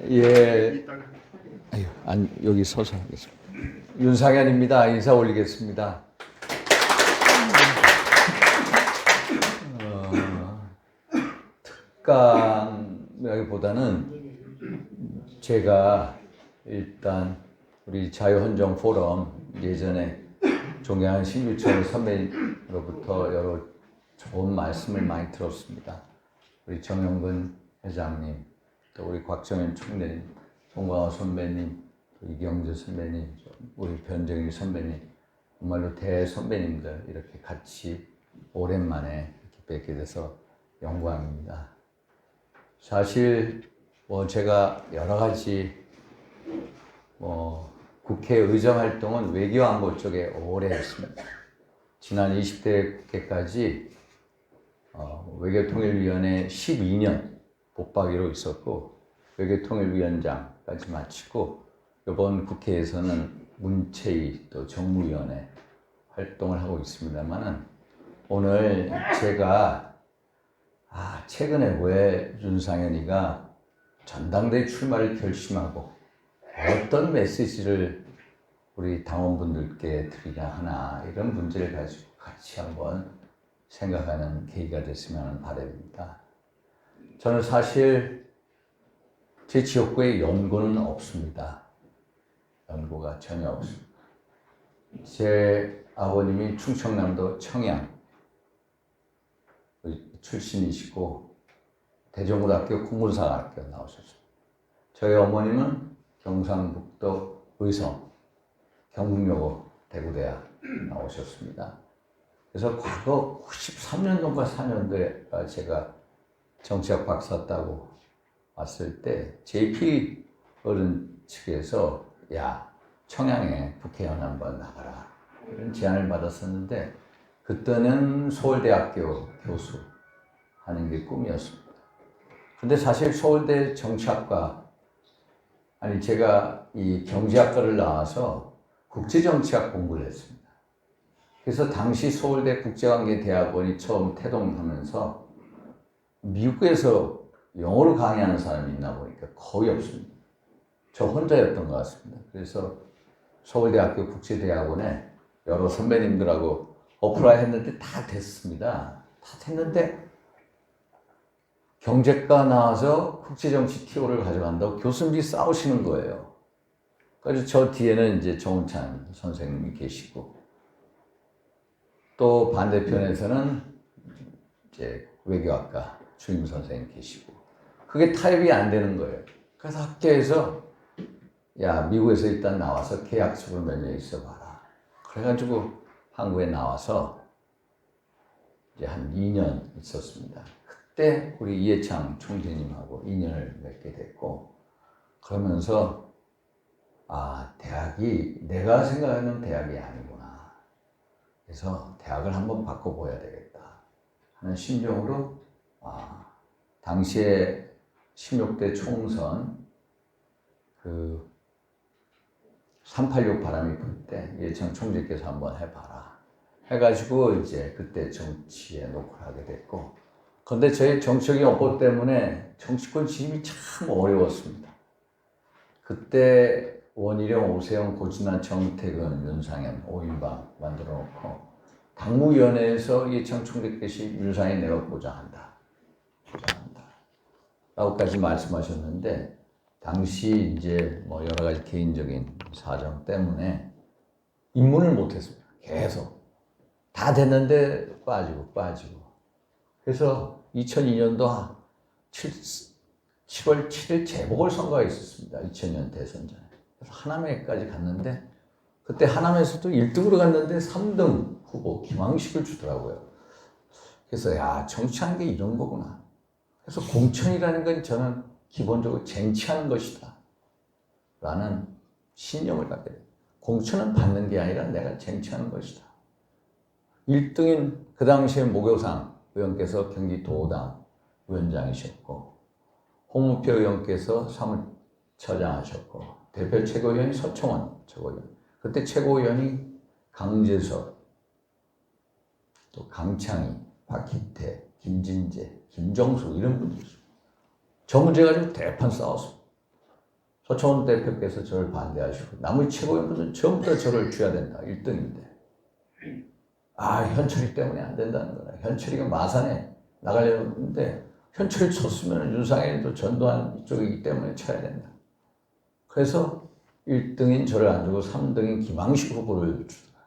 예, 여기 서서 하겠습니다. 윤상현입니다. 인사 올리겠습니다. 특강이라기보다는 제가 일단 우리 자유헌정 포럼 예전에 존경하는 신규철 선배님으로부터 여러 좋은 말씀을 많이 들었습니다. 우리 정영근 회장님, 또 우리 곽정현 총대님, 송광호 선배님, 또 이경재 선배님, 우리 변정일 선배님, 정말로 대선배님들 이렇게 같이 오랜만에 이렇게 뵙게 돼서 영광입니다. 사실 제가 여러 가지 국회 의정 활동은 외교안보 쪽에 오래 했습니다. 지난 20대 국회까지 외교통일위원회 12년 복박위로 있었고 외교통일위원장까지 마치고 이번 국회에서는 문체위 또 정무위원회 활동을 하고 있습니다만은 오늘 제가 최근에 왜 윤상현이가 전당대회 출마를 결심하고 어떤 메시지를 우리 당원분들께 드리냐 하나 이런 문제를 가지고 같이 한번 생각하는 계기가 됐으면 하는 바람입니다. 저는 사실 제 지역구에 연고는 없습니다. 연고가 전혀 없습니다. 제 아버님이 충청남도 청양 출신이시고 대전고등학교 국문사학교 나오셨습니다. 저희 어머님은 경상북도 의성 경북여고 대구대학 나오셨습니다. 그래서 과거 93년도인가 4년도에 제가 정치학 박사 따고 왔을 때 JP 어른 측에서 청양에 국회의원 한번 나가라 이런 제안을 받았었는데 그때는 서울대학교 교수 하는 게 꿈이었습니다. 근데 사실 서울대 정치학과 제가 이 경제학과를 나와서 국제정치학 공부를 했습니다. 그래서 당시 서울대 국제관계대학원이 처음 태동하면서 미국에서 영어로 강의하는 사람이 있나 보니까 거의 없습니다. 저 혼자였던 것 같습니다. 그래서 서울대학교 국제대학원에 여러 선배님들하고 어플라이 했는데 다 됐습니다. 다 됐는데 경제과 나와서 국제정치 TO를 가져간다고 교수님이 싸우시는 거예요. 그래서 저 뒤에는 이제 정운찬 선생님이 계시고 또 반대편에서는 이제 외교학과 주임 선생님 계시고 그게 타협이 안 되는 거예요. 그래서 학교에서 미국에서 일단 나와서 계약직으로 몇 년 있어봐라. 그래가지고 한국에 나와서 이제 한 2년 있었습니다. 그때 우리 이해창 총재님하고 인연을 맺게 됐고 그러면서 대학이 내가 생각하는 대학이 아니구나. 그래서 대학을 한번 바꿔봐야 되겠다 하는 심정으로 당시에 16대 총선 386 바람이 불 때 이해창 총재께서 한번 해봐라 해가지고 이제 그때 정치에 노크를 하게 됐고 그런데 저희 정치적인 업보 때문에 정치권 진입이 참 어려웠습니다. 그때 원희룡, 오세영, 고진아, 정태근, 윤상현, 오인방 만들어 놓고 당무위원회에서 이해창 총재께서 윤상현 내가 보장한다 라고까지 말씀하셨는데 당시 이제 여러 가지 개인적인 사정 때문에 입문을 못했습니다. 계속 다 됐는데 빠지고 그래서 2002년도 7월 7일 재보궐선거가 있었습니다. 2000년 대선 전에. 그래서 하남에까지 갔는데 그때 하남에서도 1등으로 갔는데 3등 후보 김황식을 주더라고요. 그래서 정치하는 게 이런 거구나. 그래서 공천이라는 건 저는 기본적으로 쟁취하는 것이다 라는 신념을 갖게 돼요. 공천은 받는 게 아니라 내가 쟁취하는 것이다. 1등인 그 당시에 모교상 의원께서 경기도당 위원장이셨고 홍문표 의원께서 사무처장 하셨고 대표 최고위원이 서청원 최고위원. 그때 최고위원이 강재석, 또 강창희, 박희태, 김진재, 김정수 이런 분들이죠. 저 문제 가지고 대판 싸웠습니다. 서청원 대표께서 저를 반대하시고 나머지 최고위원들은 전부 다 저를 줘야 된다. 1등인데. 아, 현철이 때문에 안 된다는 거라. 현철이가 마산에 나가려는데 현철이 쳤으면 윤상현도 전두환 이쪽이기 때문에 쳐야 된다. 그래서 1등인 저를 안 주고 3등인 김항식 후보를 주더라.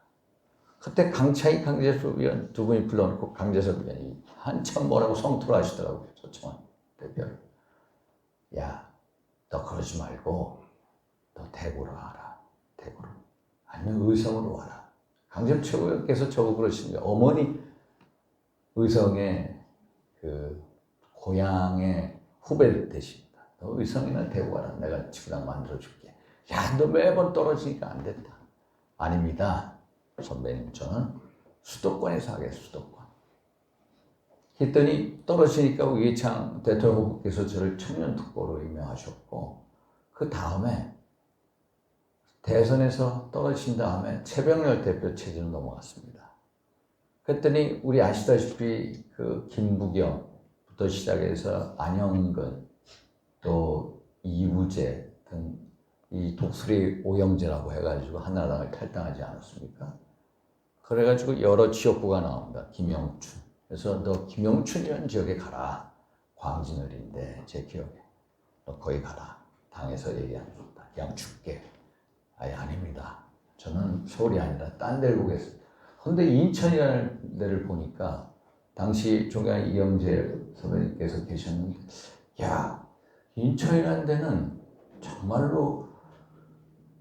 그때 강차익 강재섭 위원 두 분이 불러놓고 강재섭 위원이 한참 뭐라고 성토를 하시더라고요. 서청원 대표를. 야, 너 그러지 말고 너 대구로 와라. 대구로. 아니면 의성으로 와라. 강재섭 최고위원께서 저보고 그러시는데 어머니 의성의 그 고향의 후배 되십니다. 너 의성이나 대구 와라. 내가 지구당 만들어줄게. 야, 너 매번 떨어지니까 안 된다. 아닙니다. 선배님, 저는 수도권에서 하겠습니다. 수도권. 했더니 떨어지니까 우이창 대통령 후보께서 저를 청년특보로 임명하셨고 그 다음에 대선에서 떨어진 다음에 최병렬 대표 체제로 넘어갔습니다. 그랬더니 우리 아시다시피 그 김부겸부터 시작해서 안영근 또 이부재 등 이 독수리 오영재라고 해가지고 한나라당을 탈당하지 않았습니까? 그래가지고 여러 지역구가 나옵니다. 김영춘. 그래서 너 김영춘이라는 지역에 가라. 광진을인데 제 기억에. 너 거기 가라. 당에서 얘기하는 거다. 그냥 줄게. 아예 아닙니다. 저는 서울이 아니라 딴 데를 보겠습니다. 그런데 인천이라는 데를 보니까 당시 존경하는 이영재 선배님께서 계셨는데 야, 인천이라는 데는 정말로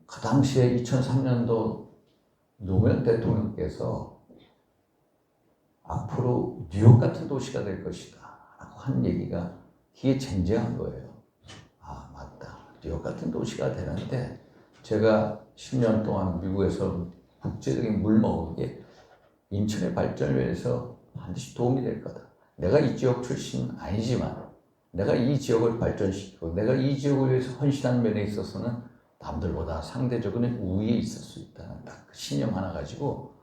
그 당시에 2003년도 노무현 대통령께서 앞으로 뉴욕 같은 도시가 될 것이다 라고 한 얘기가 귀에 쟁쟁한 거예요. 아, 맞다. 뉴욕 같은 도시가 되는데 제가 10년 동안 미국에서 국제적인 물먹은 인천의 발전을 위해서 반드시 도움이 될 거다. 내가 이 지역 출신은 아니지만 내가 이 지역을 발전시키고 내가 이 지역을 위해서 헌신한 면에 있어서는 남들보다 상대적으로는 우위에 있을 수 있다는 딱 그 신념 하나 가지고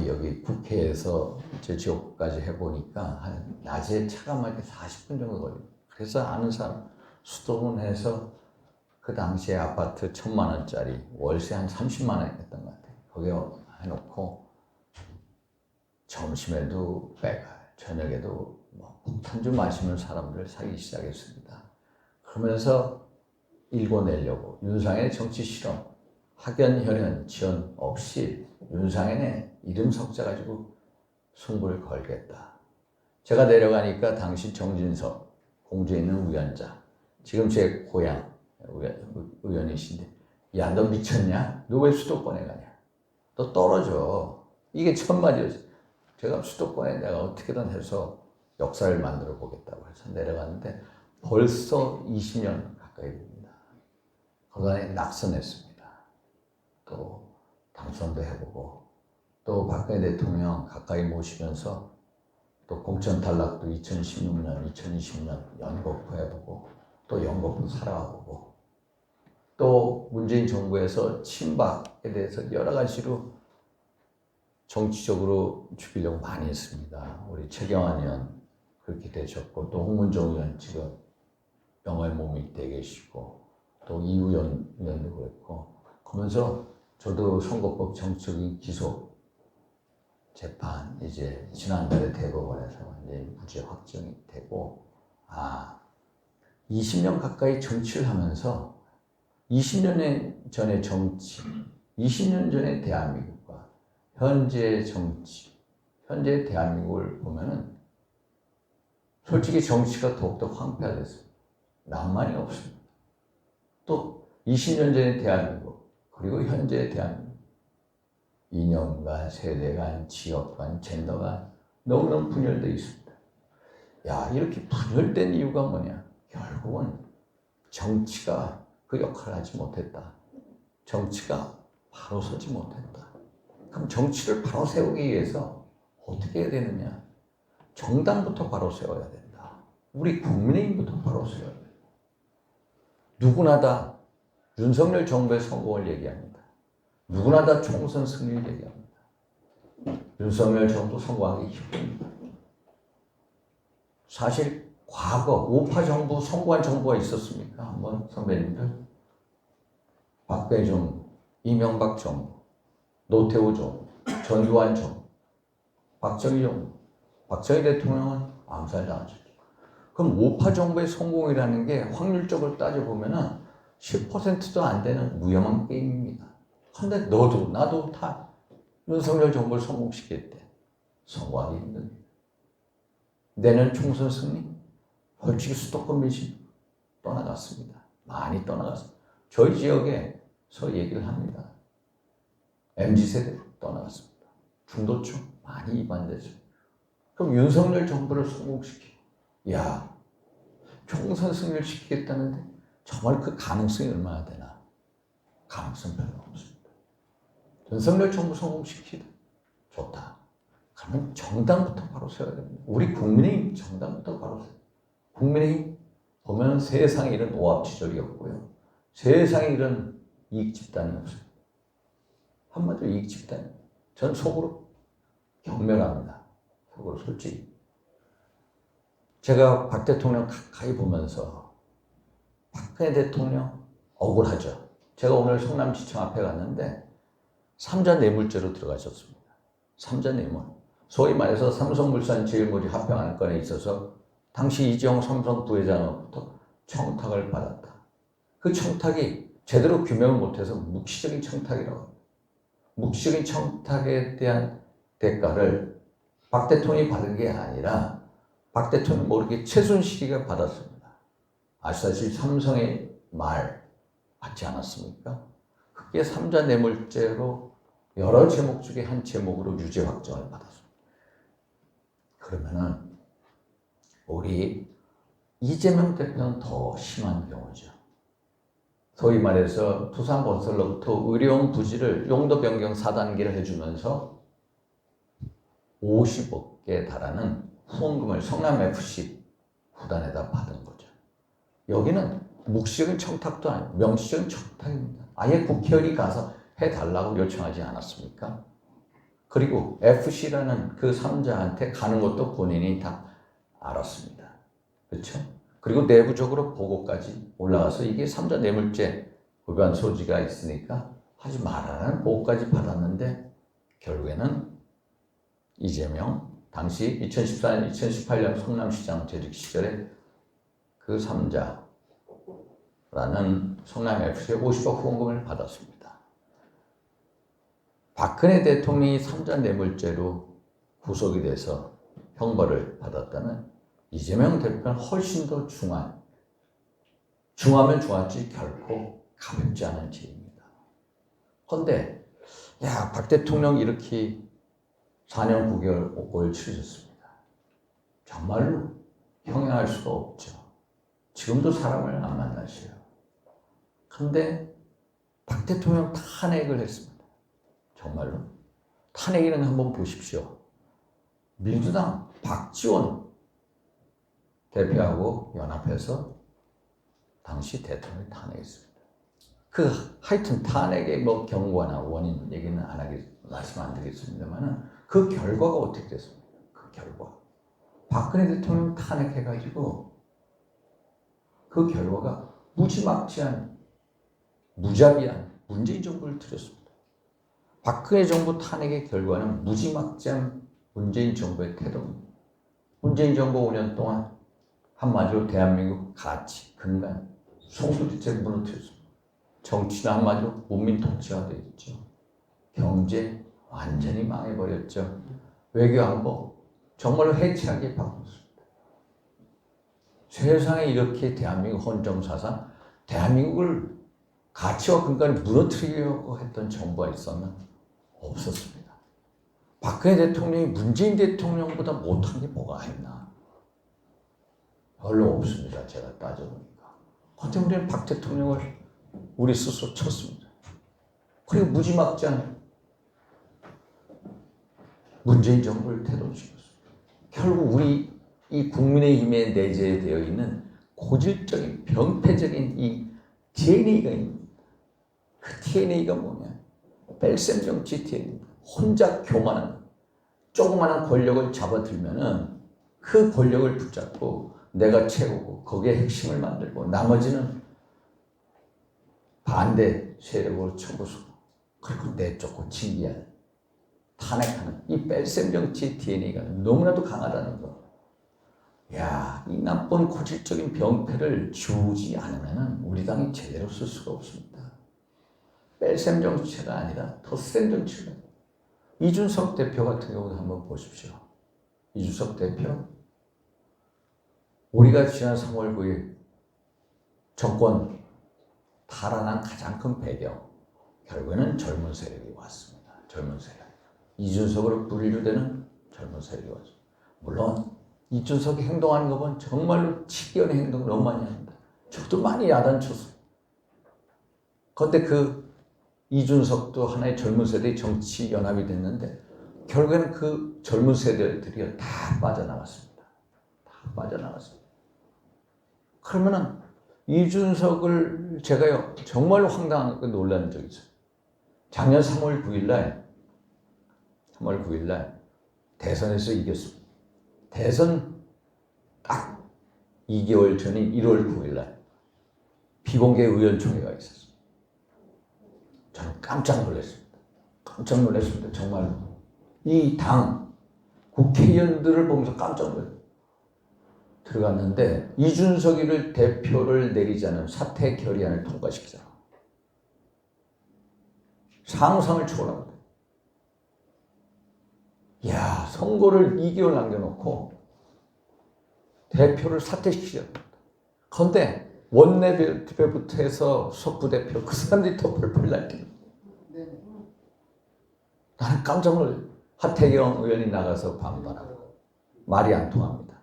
여기 국회에서 제 지역까지 해보니까 한 낮에 차가 막 40분 정도 걸립니다. 그래서 아는 사람 수도원에서 그 당시에 아파트 1,000만 원짜리 월세 한 30만 원 했던 것 같아요. 거기에 해놓고 점심에도 빼갈, 저녁에도 폭탄주 마시는 사람들을 사기 시작했습니다. 그러면서 일궈내려고 윤상현의 정치 실험, 학연, 현연, 지원 없이 윤상현의 이름 석자 가지고 승부를 걸겠다. 제가 내려가니까 당시 정진석, 공주에 있는 우연자, 지금 제 고향 의원이신데 야, 너 미쳤냐? 너 왜 수도권에 가냐? 너 떨어져. 이게 천만이었어요. 제가 수도권에 내가 어떻게든 해서 역사를 만들어 보겠다고 해서 내려갔는데 벌써 20년 가까이 됩니다. 그동안에 낙선했습니다. 또 당선도 해보고 또 박근혜 대통령 가까이 모시면서 또 공천 탈락도 2016년, 2020년 연거푸 해보고 또 연거푸 살아보고 또 문재인 정부에서 친박에 대해서 여러 가지로 정치적으로 죽이려고 많이 했습니다. 우리 최경환 의원 그렇게 되셨고 또 홍문종 의원 지금 병원에 몸이 돼 계시고 또 이우연 의원도 그랬고 그러면서 저도 선거법 정치적인 기소 재판 이제 지난달에 대법원에서 이제 무죄 확정이 되고 20년 가까이 정치를 하면서 20년 전의 정치, 20년 전의 대한민국과 현재의 정치, 현재의 대한민국을 보면은 솔직히 정치가 더욱더 황폐화됐습니다. 낭만이 없습니다. 또 20년 전의 대한민국 그리고 현재의 대한민국 이념 간, 세대 간, 지역 간, 젠더 간 너무너무 분열되어 있습니다. 야, 이렇게 분열된 이유가 뭐냐? 결국은 정치가 그 역할을 하지 못했다. 정치가 바로 서지 못했다. 그럼 정치를 바로 세우기 위해서 어떻게 해야 되느냐? 정당부터 바로 세워야 된다. 우리 국민의힘부터 바로 세워야 된다. 누구나 다 윤석열 정부의 성공을 얘기합니다. 누구나 다 총선 승리를 얘기합니다. 윤석열 정부 성공하기 힘듭니다. 사실 과거 우파 정부 성공한 정부가 있었습니까? 한번 선배님들. 박배종, 이명박 정부, 노태우 정부, 전두환 정부, 박정희 정부. 박정희 대통령은 암살당하셨죠. 그럼 우파 정부의 성공이라는 게 확률적으로 따져보면은 10%도 안 되는 무혐한 게임입니다. 근데 너도 나도 다 윤석열 정부를 성공시켰대. 성공하기 힘듭니다. 내년 총선 승리? 솔직히 수도권 민심 떠나갔습니다. 많이 떠나갔습니다. 저희 지역에서 얘기를 합니다. MZ세대 떠나갔습니다. 중도층 많이 이반되죠. 그럼 윤석열 정부를 성공시키고, 야, 총선 승리를 시키겠다는데 정말 그 가능성이 얼마나 되나? 가능성 별로 없습니다. 윤석열 정부 성공시키다. 좋다. 그러면 정당부터 바로 세워야 됩니다. 우리 국민의힘 정당부터 바로 세워야 됩니다. 국민의힘 보면 세상에 이런 오합지졸이었고요. 세상에 이런 이익 집단이 없어요. 한마디로 이익 집단. 전 속으로 경멸합니다. 속으로 솔직히. 제가 박 대통령 가까이 보면서 박근혜 대통령 억울하죠. 제가 오늘 성남시청 앞에 갔는데 삼자 뇌물죄로 들어가셨습니다. 삼자 뇌물. 소위 말해서 삼성물산 제일모직 합병 안건에 있어서 당시 이재용 삼성 부회장으로부터 청탁을 받았다. 그 청탁이 제대로 규명을 못해서 묵시적인 청탁이라고 합니다. 묵시적인 청탁에 대한 대가를 박 대통령이 받은 게 아니라 박 대통령 모르게 최순실이가 받았습니다. 아시다시피 삼성의 말 받지 않았습니까? 그게 삼자 뇌물죄로 여러 제목 중에 한 제목으로 유죄 확정을 받았습니다. 그러면은 우리 이재명 대표는 더 심한 경우죠. 소위 말해서 두산건설로부터 의료용 부지를 용도 변경 4단계를 해주면서 50억에 달하는 후원금을 성남FC 구단에다 받은 거죠. 여기는 묵시적인 청탁도 아니고 명시적인 청탁입니다. 아예 국회의원이 가서 해달라고 요청하지 않았습니까? 그리고 FC라는 그 3자한테 가는 것도 본인이 다 알았습니다. 그렇죠? 그리고 내부적으로 보고까지 올라가서 이게 3자 뇌물죄 위반 소지가 있으니까 하지 말라는 보고까지 받았는데 결국에는 이재명 당시 2014년, 2018년 성남시장 재직 시절에 그 3자라는 성남FC에 50억 후원금을 받았습니다. 박근혜 대통령이 3자 뇌물죄로 구속이 돼서 형벌을 받았다면 이재명 대표는 훨씬 더 중하면 중하지 결코 가볍지 않은 죄입니다. 그런데 야, 박 대통령 이렇게 4년 9개월 치르셨습니다. 정말로 형용할 수가 없죠. 지금도 사람을 안 만나셔요. 근데 박 대통령 탄핵을 했습니다. 정말로. 탄핵이는 한번 보십시오. 민주당 박지원 대표하고 연합해서 당시 대통령을 탄핵했습니다. 하여튼 탄핵의 경과나 원인 얘기는 말씀 안 드리겠습니다만은 그 결과가 어떻게 됐습니까? 그 결과. 박근혜 대통령 탄핵해가지고 그 결과가 무지막지한, 무자비한 문재인 정부를 들였습니다. 박근혜 정부 탄핵의 결과는 무지막지한 문재인 정부의 태도입니다. 문재인 정부 5년 동안 한마디로 대한민국 가치, 근간, 송두리째 무너뜨렸습니다. 정치는 한마디로 문민 통치가 되어 있죠. 경제 완전히 망해버렸죠. 외교 안보 정말로 해체하게 바꿨습니다. 세상에 이렇게 대한민국 헌정사상, 대한민국을 가치와 근간을 무너뜨리려고 했던 정부가 있었나? 없었습니다. 박근혜 대통령이 문재인 대통령보다 못한 게 뭐가 있나? 별로 없습니다. 제가 따져보니까. 그런데 우리는 박 대통령을 우리 스스로 쳤습니다. 그리고 무지막지한 문재인 정부를 태동시켰습니다. 결국 우리 이 국민의힘에 내재되어 있는 고질적인 병폐적인 이 DNA가 있습니다. 그 DNA가 뭐냐? 뺄셈 정치 DNA입니다. 혼자 교만한 조그마한 권력을 잡아들면은 그 권력을 붙잡고 내가 최고고 거기에 핵심을 만들고 나머지는 반대 세력으로 쳐부수고 그리고 내쫓고 징계하는 탄핵하는 이 뺄셈 정치 DNA가 너무나도 강하다는 거. 야, 이 나쁜 고질적인 병폐를 지우지 않으면 우리 당이 제대로 쓸 수가 없습니다. 뺄셈 정치가 아니라 덧셈 정치가. 이준석 대표 같은 경우도 한번 보십시오. 이준석 대표, 우리가 지난 3월 9일 정권 탈환한 가장 큰 배경, 결국에는 젊은 세력이 왔습니다. 젊은 세력. 이준석으로 분류되는 젊은 세력이 왔습니다. 물론 이준석이 행동하는 거 보면 정말로 치기언의 행동 너무 많이 합니다. 저도 많이 야단쳤어요. 그런데 그 이준석도 하나의 젊은 세대의 정치 연합이 됐는데 결국에는 그 젊은 세대들이 다 빠져나갔습니다. 다 빠져나갔습니다. 그러면은 이준석을 제가요 정말로 황당하게 놀라는 적이 있어요. 작년 3월 9일 날 대선에서 이겼습니다. 대선 딱 2개월 전인 1월 9일 날 비공개 의원총회가 있었습니다. 저는 깜짝 놀랐습니다. 깜짝 놀랐습니다. 정말로. 이 당 국회의원들을 보면서 깜짝 놀랐어요. 들어갔는데 이준석이를 대표를 내리자는 사퇴 결의안을 통과시키자. 상상을 초월합니다. 이야, 선거를 2개월 남겨놓고 대표를 사퇴시키자. 그런데 원내대표부터 해서 석부대표 그 사람들이 더 펄펄 날뛰는. 나는 깜짝 놀랐어요. 하태경 의원이 나가서 반발하고 말이 안 통합니다.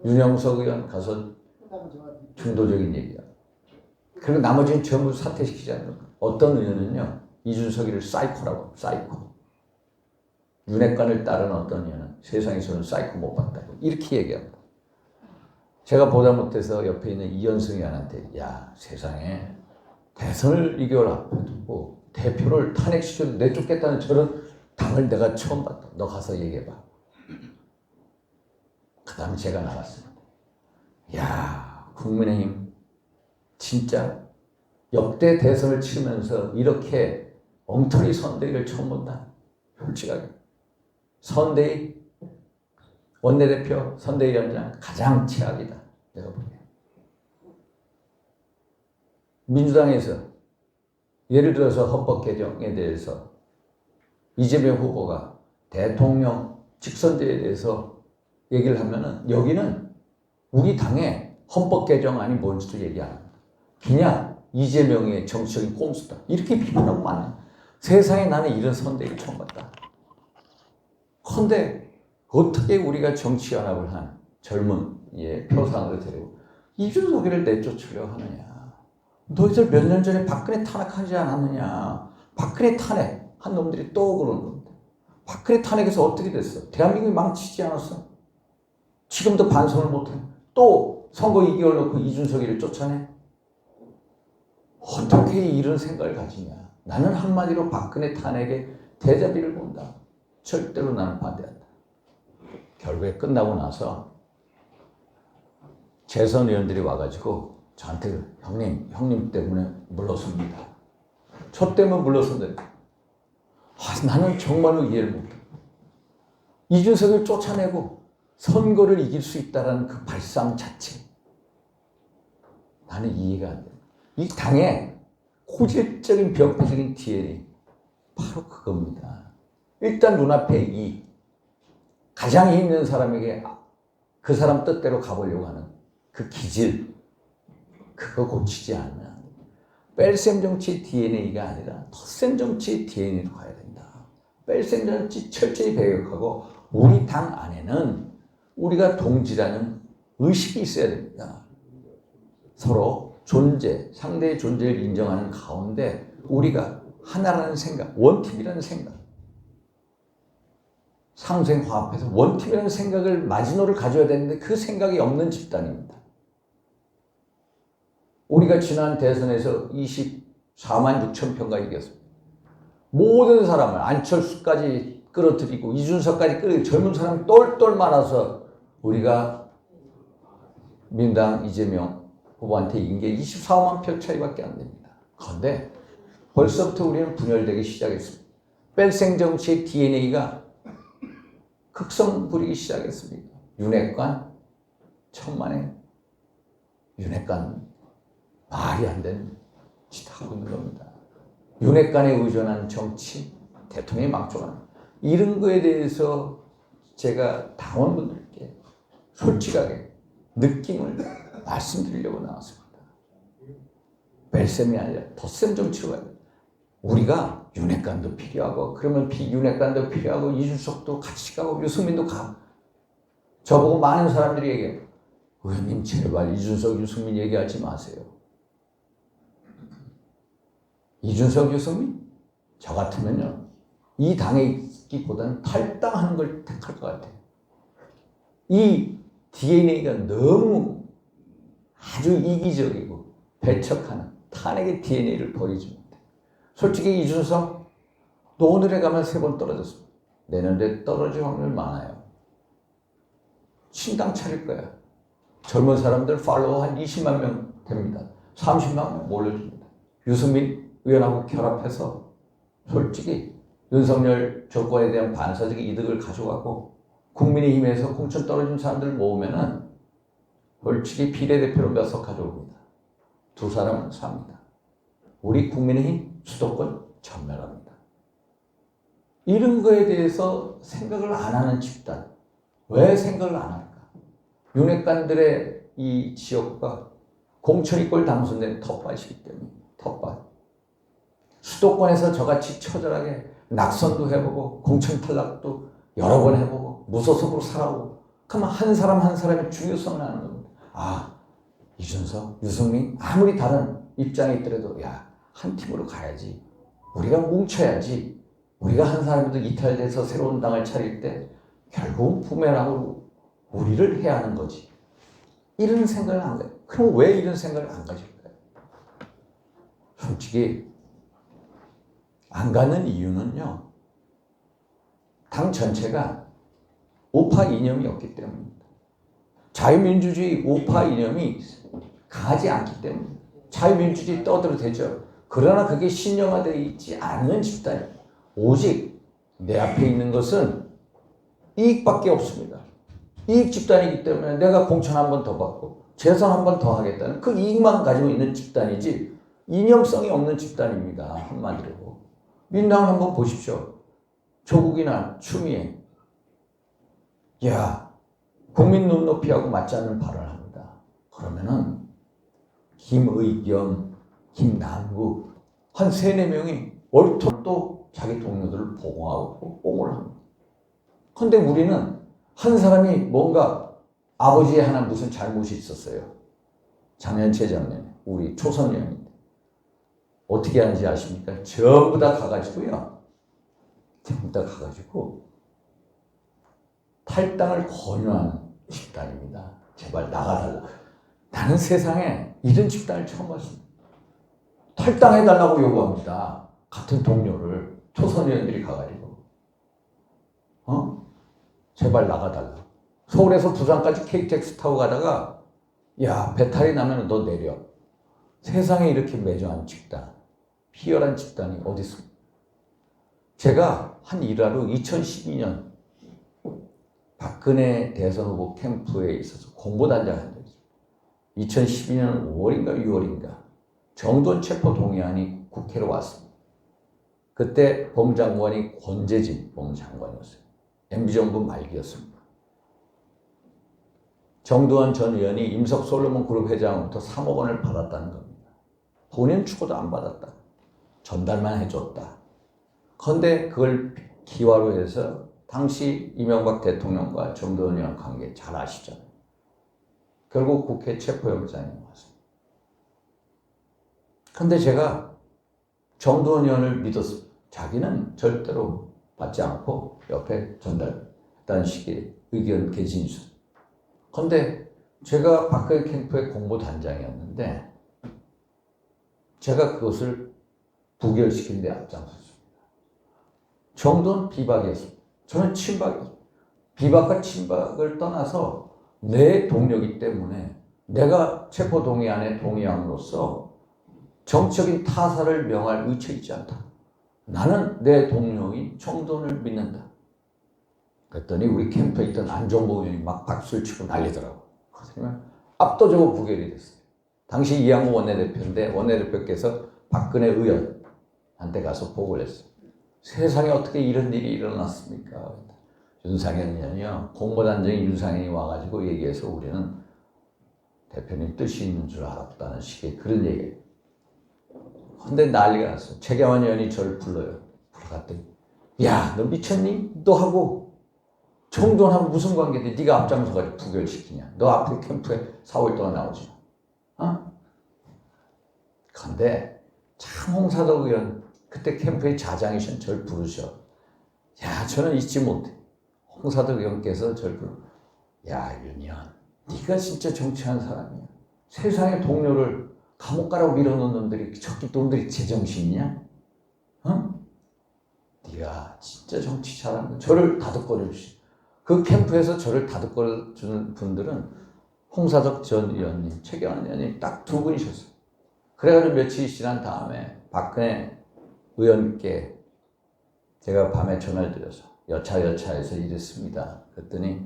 윤영석 의원 가서 중도적인 얘기하고 그리고 나머지는 전부 사퇴시키지 않는 거예요. 어떤 의원은요 이준석이를 사이코라고 사이코. 윤핵관을 따르는 어떤 의원은 세상에서는 사이코 못 봤다고 이렇게 얘기합니다. 제가 보다 못해서 옆에 있는 이현승 의원한테 야 세상에 대선을 2개월 앞에 두고 대표를 탄핵시켜서 내쫓겠다는 저런 당을 내가 처음 봤다. 너 가서 얘기해봐. 그 다음에 제가 나갔습니다. 야, 국민의힘 진짜 역대 대선을 치르면서 이렇게 엉터리 선대위를 처음 본다. 솔직하게. 선대위, 원내대표, 선대위원장 가장 최악이다. 내가 보기에. 민주당에서 예를 들어서 헌법 개정에 대해서 이재명 후보가 대통령 직선제에 대해서 얘기를 하면은 여기는 우리 당의 헌법 개정안이 뭔지도 얘기 안 합니다. 그냥 이재명의 정치적인 꼼수다. 이렇게 비판하고 많아요. 세상에 나는 이런 선대를 처음 봤다. 그런데 어떻게 우리가 정치연합을 한 젊은 표상으로 데리고 이준석이를 내쫓으려고 하느냐. 너희들 몇 년 전에 박근혜 탄핵하지 않았느냐. 박근혜 탄핵 한 놈들이 또 그러는 겁니다. 박근혜 탄핵에서 어떻게 됐어? 대한민국이 망치지 않았어? 지금도 반성을 못해. 또 선거 2개월 놓고 이준석이를 쫓아내? 어떻게 이런 생각을 가지냐. 나는 한마디로 박근혜 탄핵에 대자비를 본다. 절대로 나는 반대한다. 결국에 끝나고 나서 재선 의원들이 와가지고 저한테 형님 때문에 물러섭니다. 저 때문에 물러선다. 나는 정말로 이해를 못해. 이준석을 쫓아내고 선거를 이길 수 있다는 그 발상 자체. 나는 이해가 안 돼. 이 당의 고질적인 병폐적인 DNA. 바로 그겁니다. 일단 눈앞에 이 가장 힘 있는 사람에게 그 사람 뜻대로 가보려고 하는 그 기질. 그거 고치지 않으면 뺄셈 정치 DNA가 아니라 덧셈 정치 DNA로 가야 된다. 뺄셈 정치 철저히 배격하고 우리 당 안에는 우리가 동지라는 의식이 있어야 됩니다. 서로 존재, 상대의 존재를 인정하는 가운데 우리가 하나라는 생각, 원팀이라는 생각, 상생화합해서 원팀이라는 생각을 마지노를 가져야 되는데 그 생각이 없는 집단입니다. 우리가 지난 대선에서 24만 6천 표가 이겼습니다. 모든 사람을 안철수까지 끌어들이고 이준석까지 끌어들이고 젊은 사람이 똘똘 많아서 우리가 민당 이재명 후보한테 이긴 게 24만 표 차이밖에 안 됩니다. 그런데 벌써부터 우리는 분열되기 시작했습니다. 뺄생 정치의 DNA가 극성 부리기 시작했습니다. 윤핵관 천만에 윤핵관 말이 안 되는 짓 하고 있는 겁니다. 윤핵관에 의존한 정치, 대통령이 망쳐가는 이런 거에 대해서 제가 당원분들께 솔직하게 느낌을 말씀드리려고 나왔습니다. 뺄셈이 아니라 덧셈 정치로 가야 돼요. 우리가 윤핵관도 필요하고 그러면 비윤핵관도 필요하고 이준석도 같이 가고 유승민도 가. 저보고 많은 사람들이 얘기해요. 의원님 제발 이준석 유승민 얘기하지 마세요. 이준석 유승민? 저 같으면요 이 당에 있기보다는 탈당하는 걸 택할 것 같아요. 이 DNA가 너무 아주 이기적이고 배척하는 탄핵의 DNA를 버리지 못해. 솔직히 이준석 노원을에 가면 3번 떨어졌습니다. 내년에 떨어질 확률 많아요. 신당 차릴 거야. 젊은 사람들 팔로워 한 20만 명 됩니다. 30만 명 몰려줍니다. 유승민 의원하고 결합해서 솔직히 윤석열 정권에 대한 반사적 이득을 가져가고 국민의힘에서 공천 떨어진 사람들 모으면은 솔직히 비례대표로 몇 석 가져옵니다. 2사람은 삽니다. 우리 국민의힘 수도권 전멸합니다. 이런 거에 대해서 생각을 안 하는 집단. 왜 생각을 안 할까? 윤핵관들의 이 지역과 공천이꼴 당선된 텃밭이기 때문에 텃밭. 수도권에서 저같이 처절하게 낙선도 해보고 공천 탈락도 여러 번 해보고 무소속으로 살아오고 그러면 한 사람 한 사람의 중요성을 아는 겁니다. 아, 이준석, 유승민 아무리 다른 입장에 있더라도 야, 한 팀으로 가야지. 우리가 뭉쳐야지. 우리가 한 사람도 이탈돼서 새로운 당을 차릴 때 결국은 부메랑으로 우리를 해야 하는 거지. 이런 생각을 안 가요. 그럼 왜 이런 생각을 안 가질까요? 솔직히 안 가는 이유는요. 당 전체가 우파 이념이 없기 때문입니다. 자유민주주의 우파 이념이 강하지 않기 때문입니다. 자유민주주의 떠들어대죠. 그러나 그게 신령화되어 있지 않은 집단입니다. 오직 내 앞에 있는 것은 이익밖에 없습니다. 이익 집단이기 때문에 내가 공천 한 번 더 받고 재선 한 번 더 하겠다는 그 이익만 가지고 있는 집단이지 이념성이 없는 집단입니다. 한마디로. 민당을 한번 보십시오. 조국이나 추미애. 야, 국민 눈높이하고 맞지 않는 발언을 합니다. 그러면은 김의겸, 김남국 한 3-4명이 얼토 또 자기 동료들을 보호하고 옹호를 합니다. 그런데 우리는 한 사람이 뭔가 아버지의 하나 무슨 잘못이 있었어요. 작년, 재작년에 우리 초선의원인데 어떻게 하는지 아십니까? 전부 다 가가지고요. 전부 다 가가지고 탈당을 권유하는 집단입니다. 제발 나가달라. 나는 세상에 이런 집단을 처음 봤습니다. 탈당해달라고 요구합니다. 같은 동료를 초선의원들이 가가지고 제발 나가달라. 서울에서 부산까지 KTX 타고 가다가 야, 배탈이 나면 너 내려. 세상에 이렇게 매정한 집단, 희열한 집단이 어디 있습니까? 제가 한 일화로 2012년 박근혜 대선 후보 캠프에 있어서 공보단장을 한 적이 있어요. 2012년 5월인가 6월인가 정돈 체포 동의안이 국회로 왔습니다. 그때 법무장관이 권재진 법무장관이었어요. MB정부 말기였습니다. 정두환 전 의원이 임석 솔로몬 그룹 회장으로부터 3억 원을 받았다는 겁니다. 본인 추고도 안 받았다. 전달만 해줬다. 그런데 그걸 기화로 해서 당시 이명박 대통령과 정두환 의원 관계 잘 아시잖아요. 결국 국회 체포영장이 왔습니다. 그런데 제가 정두환 의원을 믿었습니다. 자기는 절대로 받지 않고 옆에 전달했다는 식의 의견 개진이 있었어요. 그런데 제가 박근혜 캠프의 공보단장이었는데 제가 그것을 부결시킨 데 앞장섰습니다. 정도는 비박이었습니다. 저는 친박이었습니다. 비박과 친박을 떠나서 내 동료이기 때문에 내가 체포동의안에 동의함으로써 정치적인 타사를 명할 의처 있지 않다. 나는 내 동료인 총돈을 믿는다. 그랬더니 우리 캠프에 있던 안종보 의원이 막 박수를 치고 난리더라고. 그러면 압도적으로 부결이 됐어요. 당시 이양호 원내대표인데 원내대표께서 박근혜 의원한테 가서 보고를 했어요. 세상에 어떻게 이런 일이 일어났습니까? 윤상현 의원이요. 공보단장인 윤상현이 와가지고 얘기해서 우리는 대표님 뜻이 있는 줄 알았다는 식의 그런 얘기예요. 근데 난리가 났어요. 최경환 의원이 저를 불러요. 불러갔더니 야, 너 미쳤니? 너 하고 총돈하고 무슨 관계인데 네가 앞장서가지고 부결시키냐. 너 앞으로 캠프에 4월 동안 나오지 마. 어? 근데 참 홍사덕 의원 그때 캠프의 자장이신 저를 부르셔. 야, 저는 잊지 못해. 홍사덕 의원께서 저를 부르. 야, 윤희연, 네가 진짜 정치하는 사람이야. 세상의 동료를 감옥 가라고 밀어놓은 놈들이 저기 놈들이 제정신이냐? 어? 네가 진짜 정치 잘하는 거야. 저를 다독거려 주시. 그 캠프에서 저를 다독거려 주는 분들은 홍사덕 전 의원님, 최경환 의원님 딱 두 분이셨어요. 그래가지고 며칠 지난 다음에 박근혜 의원께 제가 밤에 전화를 드려서 여차여차해서 이랬습니다. 그랬더니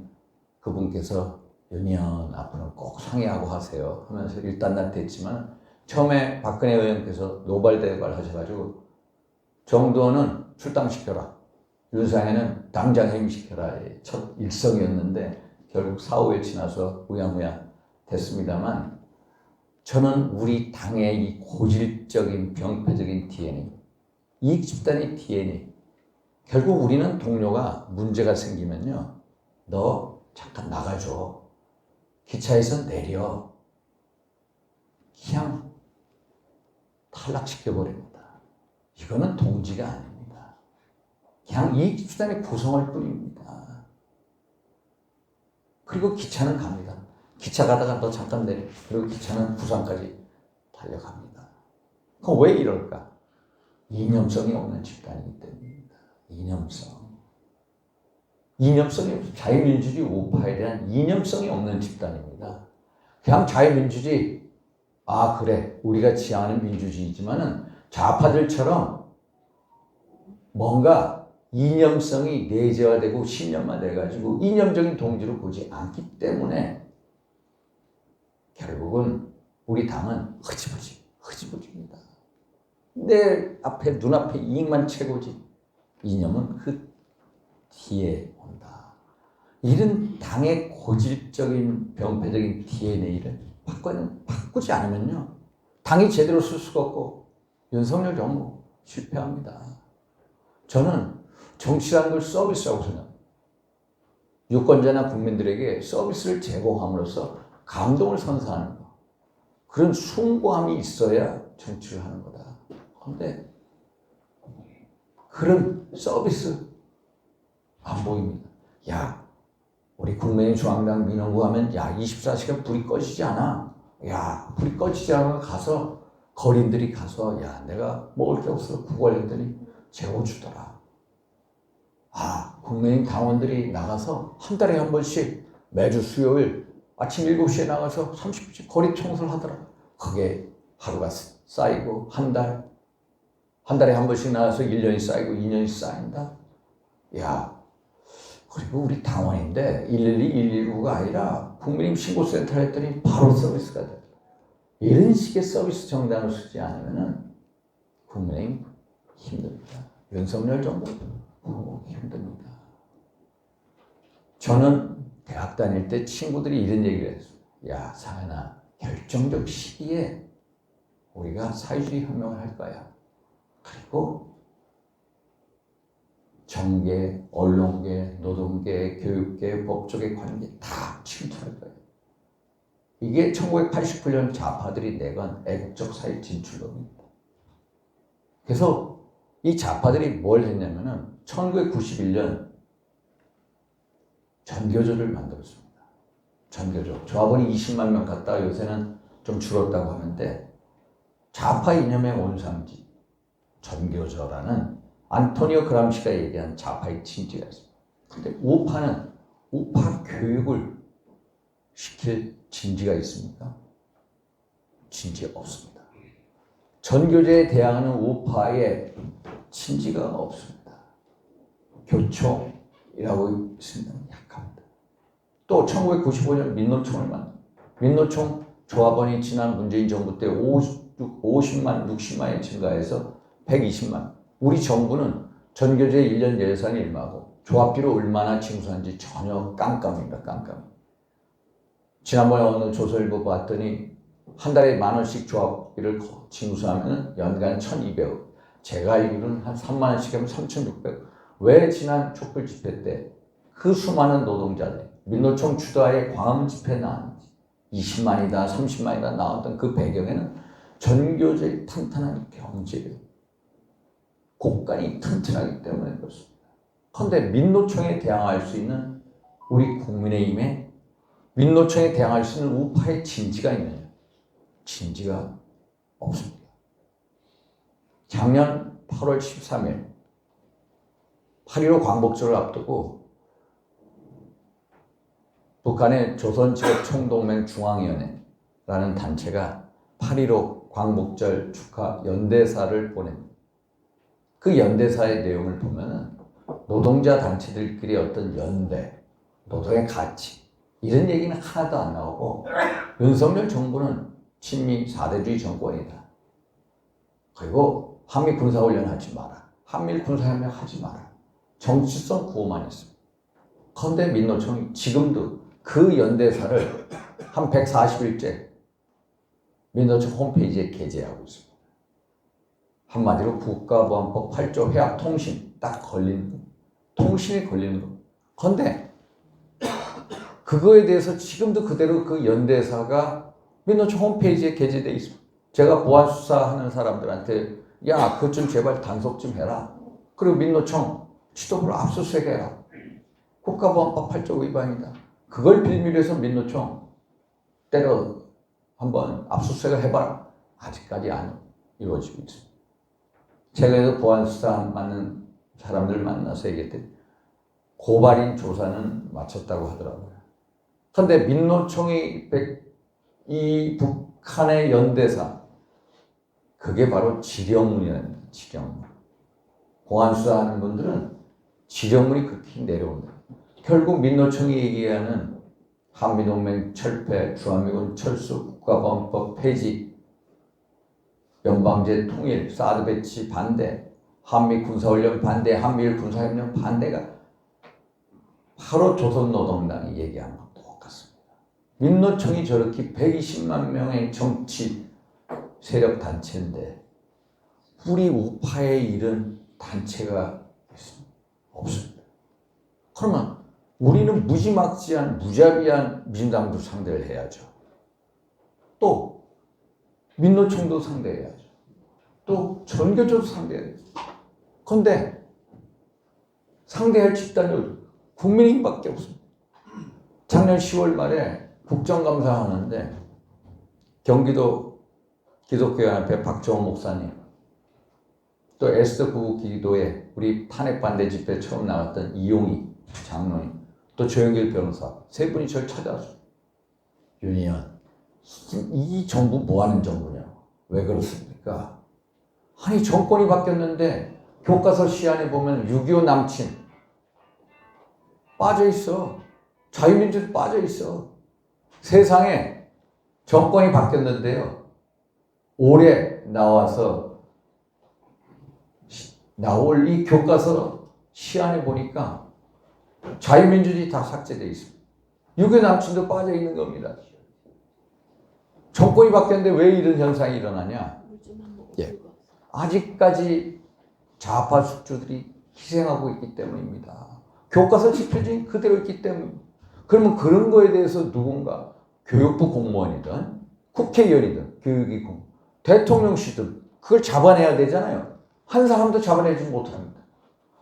그분께서 윤희연 앞으로는 꼭 상의하고 하세요 하면서 일단락도 했지만 처음에 박근혜 의원께서 노발대발 하셔가지고 정도는 출당시켜라. 윤상현은 당장 해임시켜라의 첫 일성이었는데 결국 4, 5일 지나서 우양우양 됐습니다만 저는 우리 당의 이 고질적인 병폐적인 DNA, 이익 집단의 DNA, 결국 우리는 동료가 문제가 생기면요. 너 잠깐 나가줘. 기차에서 내려. 그냥 탈락시켜버립니다. 이거는 동지가 아닙니다. 그냥 이익 집단의 구성할 뿐입니다. 그리고 기차는 갑니다. 기차 가다가 너 잠깐 내려. 그리고 기차는 부산까지 달려갑니다. 그럼 왜 이럴까? 이념성이 없는 집단이기 때문입니다. 이념성이 없어. 자유민주주의 우파에 대한 이념성이 없는 집단입니다. 그냥 자유민주주의, 아 그래 우리가 지향하는 민주주의지만은 좌파들처럼 뭔가 이념성이 내재화되고 신념화돼가지고 이념적인 동지로 보지 않기 때문에 결국은 우리 당은 흐지부지입니다. 내 앞에 눈앞에 이익만 최고지 이념은 그 뒤에 온다. 이런 당의 고질적인 병폐적인 DNA를 바꾸지 않으면요 당이 제대로 쓸 수가 없고 윤석열 정부 실패합니다. 저는 정치라는 걸 서비스라고 생각합니다. 유권자나 국민들에게 서비스를 제공함으로써 감동을 선사하는 거. 그런 숭고함이 있어야 정치를 하는 거다. 그런데 그런 서비스 안 보입니다. 야, 우리 국민의힘 중앙당 민원구 하면 야 24시간 불이 꺼지지 않아. 야, 불이 꺼지지 않아 가서 거린들이 가서 야 내가 먹을 게 없어 구걸했더니 재워 주더라. 아, 국민의힘 당원들이 나가서 한 달에 한 번씩 매주 수요일 아침 7시에 나가서 30분씩 거리 청소를 하더라. 그게 하루가 쌓이고 한 달에 한 번씩 나가서 1년이 쌓이고 2년이 쌓인다. 야, 그리고 우리 당원인데 112, 119가 아니라 국민의힘 신고센터를 했더니 바로 서비스가 돼. 이런 식의 서비스 정당을 쓰지 않으면은 국민의힘 힘듭니다. 윤석열 정부 힘듭니다. 저는 대학 다닐 때 친구들이 이런 얘기를 했어요. 야, 상현아, 결정적 시기에 우리가 사회주의 혁명을 할 거야. 그리고 정계, 언론계, 노동계, 교육계, 법조계 관계 다 침투할 거예요. 이게 1989년 좌파들이 내건 애국적 사회 진출론입니다. 그래서 이 좌파들이 뭘 했냐면은 1991년 전교조를 만들었습니다. 전교조. 조합원이 20만 명 갔다가 요새는 좀 줄었다고 하는데 좌파 이념의 원상지 전교조라는 안토니오 그람시가 얘기한 좌파의 진지가 있습니다. 근데 우파는 우파 교육을 시킬 진지가 있습니까? 진지 없습니다. 전교제에 대항하는 우파의 진지가 없습니다. 교총이라고 있으면 약합니다. 또 1995년 민노총을 만나. 민노총 조합원이 지난 문재인 정부 때 50만, 60만이 증가해서 120만. 우리 정부는 전교제 1년 예산이 얼마고 조합비로 얼마나 징수한지 전혀 깜깜입니다. 깜깜. 지난번에 어느 조선일보 봤더니 한 달에 10,000원씩 조합비를 징수하면 연간 1,200억. 제가 알기로는 한 3만원씩 하면 3,600억. 왜 지난 촛불 집회 때 그 수많은 노동자들, 민노총 주도하에 광화문 집회 나왔는지 20만이다, 30만이다 나왔던 그 배경에는 전교제의 탄탄한 경제력, 국간이 튼튼하기 때문에 그렇습니다. 그런데 민노총에 대항할 수 있는 우리 국민의힘에 민노총에 대항할 수 있는 우파의 진지가 있느냐? 진지가 없습니다. 작년 8월 13일 8.15 광복절을 앞두고 북한의 조선직업총동맹 중앙위원회라는 단체가 8.15 광복절 축하 연대사를 보냅니다. 그 연대사의 내용을 보면은 노동자 단체들끼리 어떤 연대, 노동의 가치 이런 얘기는 하나도 안 나오고 윤석열 정부는 친미 4대주의 정권이다. 그리고 한미 군사훈련 하지 마라. 한미일 군사협력 하지 마라. 정치성 구호만 했습니다. 그런데 민노총이 지금도 그 연대사를 한 140일째 민노총 홈페이지에 게재하고 있습니다. 한마디로 국가보안법 8조 회합 통신 딱 걸리는 거. 통신이 걸리는 거. 그런데 그거에 대해서 지금도 그대로 그 연대사가 민노총 홈페이지에 게재되어 있습니다. 제가 보안 수사하는 사람들한테 야, 그것 좀 제발 단속 좀 해라. 그리고 민노총 지도부를 압수수색해라. 국가보안법 8조 위반이다. 그걸 빌미로 해서 민노총 때려 한번 압수수색을 해봐라. 아직까지 안 이루어지고 있습니다. 제가 그래서 보안 수사 맡는 사람들 만나서 얘기했더니 고발인 조사는 마쳤다고 하더라고요. 그런데 민노총이 이 북한의 연대사 그게 바로 지령문이랍니다. 지령문. 공안 수사하는 분들은 지령문이 그렇게 내려온다. 결국 민노총이 얘기하는 한미동맹 철폐, 주한미군 철수, 국가보안법 폐지, 연방제 통일, 사드 배치 반대, 한미 군사훈련 반대, 한미일 군사협력 반대가 바로 조선노동당이 얘기하는 것 똑같습니다. 민노총이 저렇게 120만 명의 정치 세력 단체인데 우리 우파에 이른 단체가 있습니다. 없습니다. 그러면 우리는 무지막지한 무자비한 민주당도 상대를 해야죠. 또 민노총도 상대해야죠. 또 전교조도 상대해야죠. 그런데 상대할 집단이 국민의힘밖에 없습니다. 작년 10월 말에 국정감사 하는데 경기도 기독교연합회 박정호 목사님 또 에스더 부부 기도회 우리 탄핵 반대 집회 처음 나왔던 이용희 장로님 또 조영길 변호사 세 분이 저를 찾아왔어요. 윤희연 이 정부 뭐 하는 정부냐고. 왜 그렇습니까? 아니 정권이 바뀌었는데 교과서 시안에 보면 6.25 남친 빠져있어. 자유민주도 빠져있어. 세상에 정권이 바뀌었는데요. 올해 나와서 나올 이 교과서 시안에 보니까 자유민주주의 다 삭제되어 있습니다. 6.25 남친도 빠져있는 겁니다. 정권이 바뀌었는데 왜 이런 현상이 일어나냐? 예. 아직까지 좌파 숙주들이 희생하고 있기 때문입니다. 교과서 집필진 그대로 있기 때문입니다. 그러면 그런 거에 대해서 누군가 교육부 공무원이든 국회의원이든 교육이 대통령실든 그걸 잡아내야 되잖아요. 한 사람도 잡아내지 못합니다.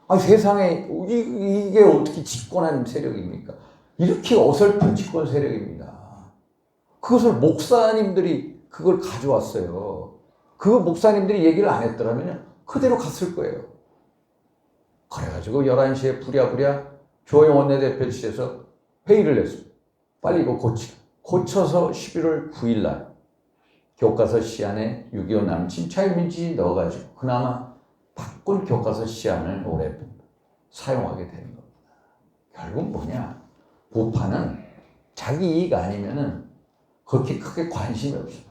아니, 세상에 이게 어떻게 집권하는 세력입니까? 이렇게 어설픈 집권 세력입니다. 그것을 목사님들이 그걸 가져왔어요. 그 목사님들이 얘기를 안 했더라면 그대로 갔을 거예요. 그래가지고 11시에 부랴부랴 조영 원내대표실에서 회의를 했습니다. 빨리 이거 고쳐서 11월 9일 날 교과서 시안에 6.25 남침 자유민주주의 넣어가지고 그나마 바꾼 교과서 시안을 올해 사용하게 되는 겁니다. 결국 뭐냐? 우파는 자기 이익 아니면은 그렇게 크게 관심이 없어요.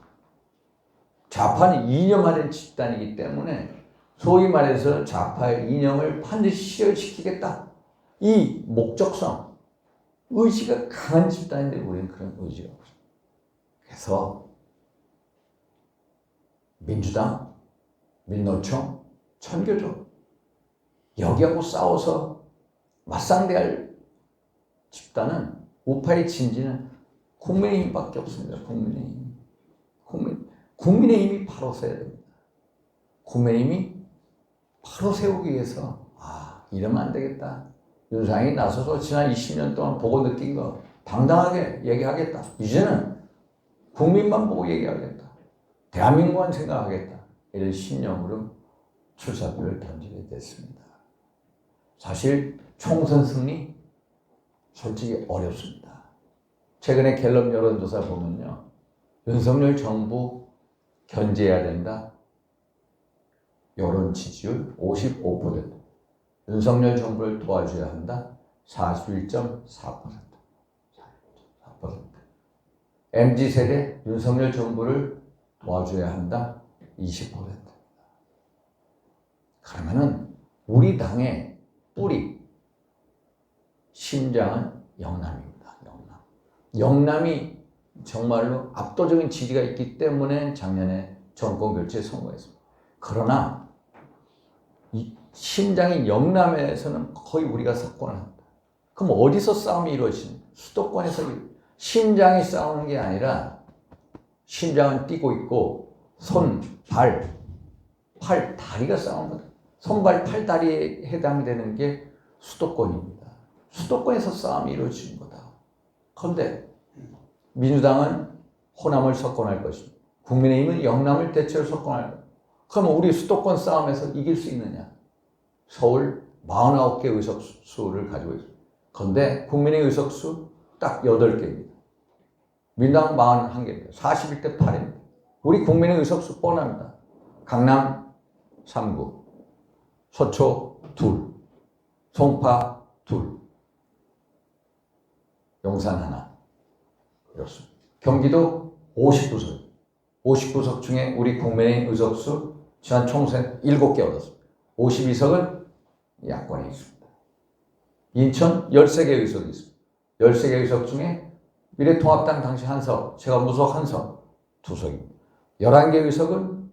좌파는 이념하는 집단이기 때문에 소위 말해서 좌파의 이념을 반드시 실현시키겠다. 이 목적성, 의지가 강한 집단인데 우리는 그런 의지가 없어요. 그래서 민주당, 민노총, 천교조 여기하고 싸워서 맞상대할 집단은 우파의 진지는 국민의힘밖에 없습니다. 국민의힘이 바로 세야 됩니다. 국민의힘이 바로 세우기 위해서 이러면 안 되겠다. 윤상이 나서서 지난 20년 동안 보고 느낀 거 당당하게 얘기하겠다. 이제는 국민만 보고 얘기하겠다. 대한민국만 생각하겠다. 이런 신념으로 출사표를 던지게 됐습니다. 사실 총선 승리 솔직히 어렵습니다. 최근에 갤럽 여론조사 보면요. 윤석열 정부 견제해야 된다. 여론 지지율 55%. 윤석열 정부를 도와줘야 한다. 41.4%. MZ세대 윤석열 정부를 도와줘야 한다. 20%. 그러면은 우리 당의 뿌리, 심장은 영남입니다. 영남이 정말로 압도적인 지지가 있기 때문에 작년에 정권 교체 성공했습니다. 그러나 이 심장인 영남에서는 거의 우리가 석권을 한다. 그럼 어디서 싸움이 이루어지는가? 수도권에서 심장이 싸우는 게 아니라 심장은 뛰고 있고 손, 발, 다리가 싸우는 거다. 손, 발, 다리에 해당되는 게 수도권입니다. 수도권에서 싸움이 이루어지는 거다. 그런데 민주당은 호남을 석권할 것입니다. 국민의힘은 영남을 대체로 석권할 것입니다. 그러면 우리 수도권 싸움에서 이길 수 있느냐? 서울 49개 의석수를 가지고 있습니다. 그런데 국민의 의석수 딱 8개입니다. 민당 41개입니다. 41대 8입니다. 우리 국민의 의석수 뻔합니다. 강남 3구, 서초 2, 송파 2, 용산 1. 이렇습니다. 경기도 59석. 59석 중에 우리 국민의 의석수 지난 총선 7개 얻었습니다. 52석은 야권에 있습니다. 인천 13개 의석이 있습니다. 13개 의석 중에 미래통합당 당시 1석, 제가 무소속 1석, 2석입니다. 11개 의석은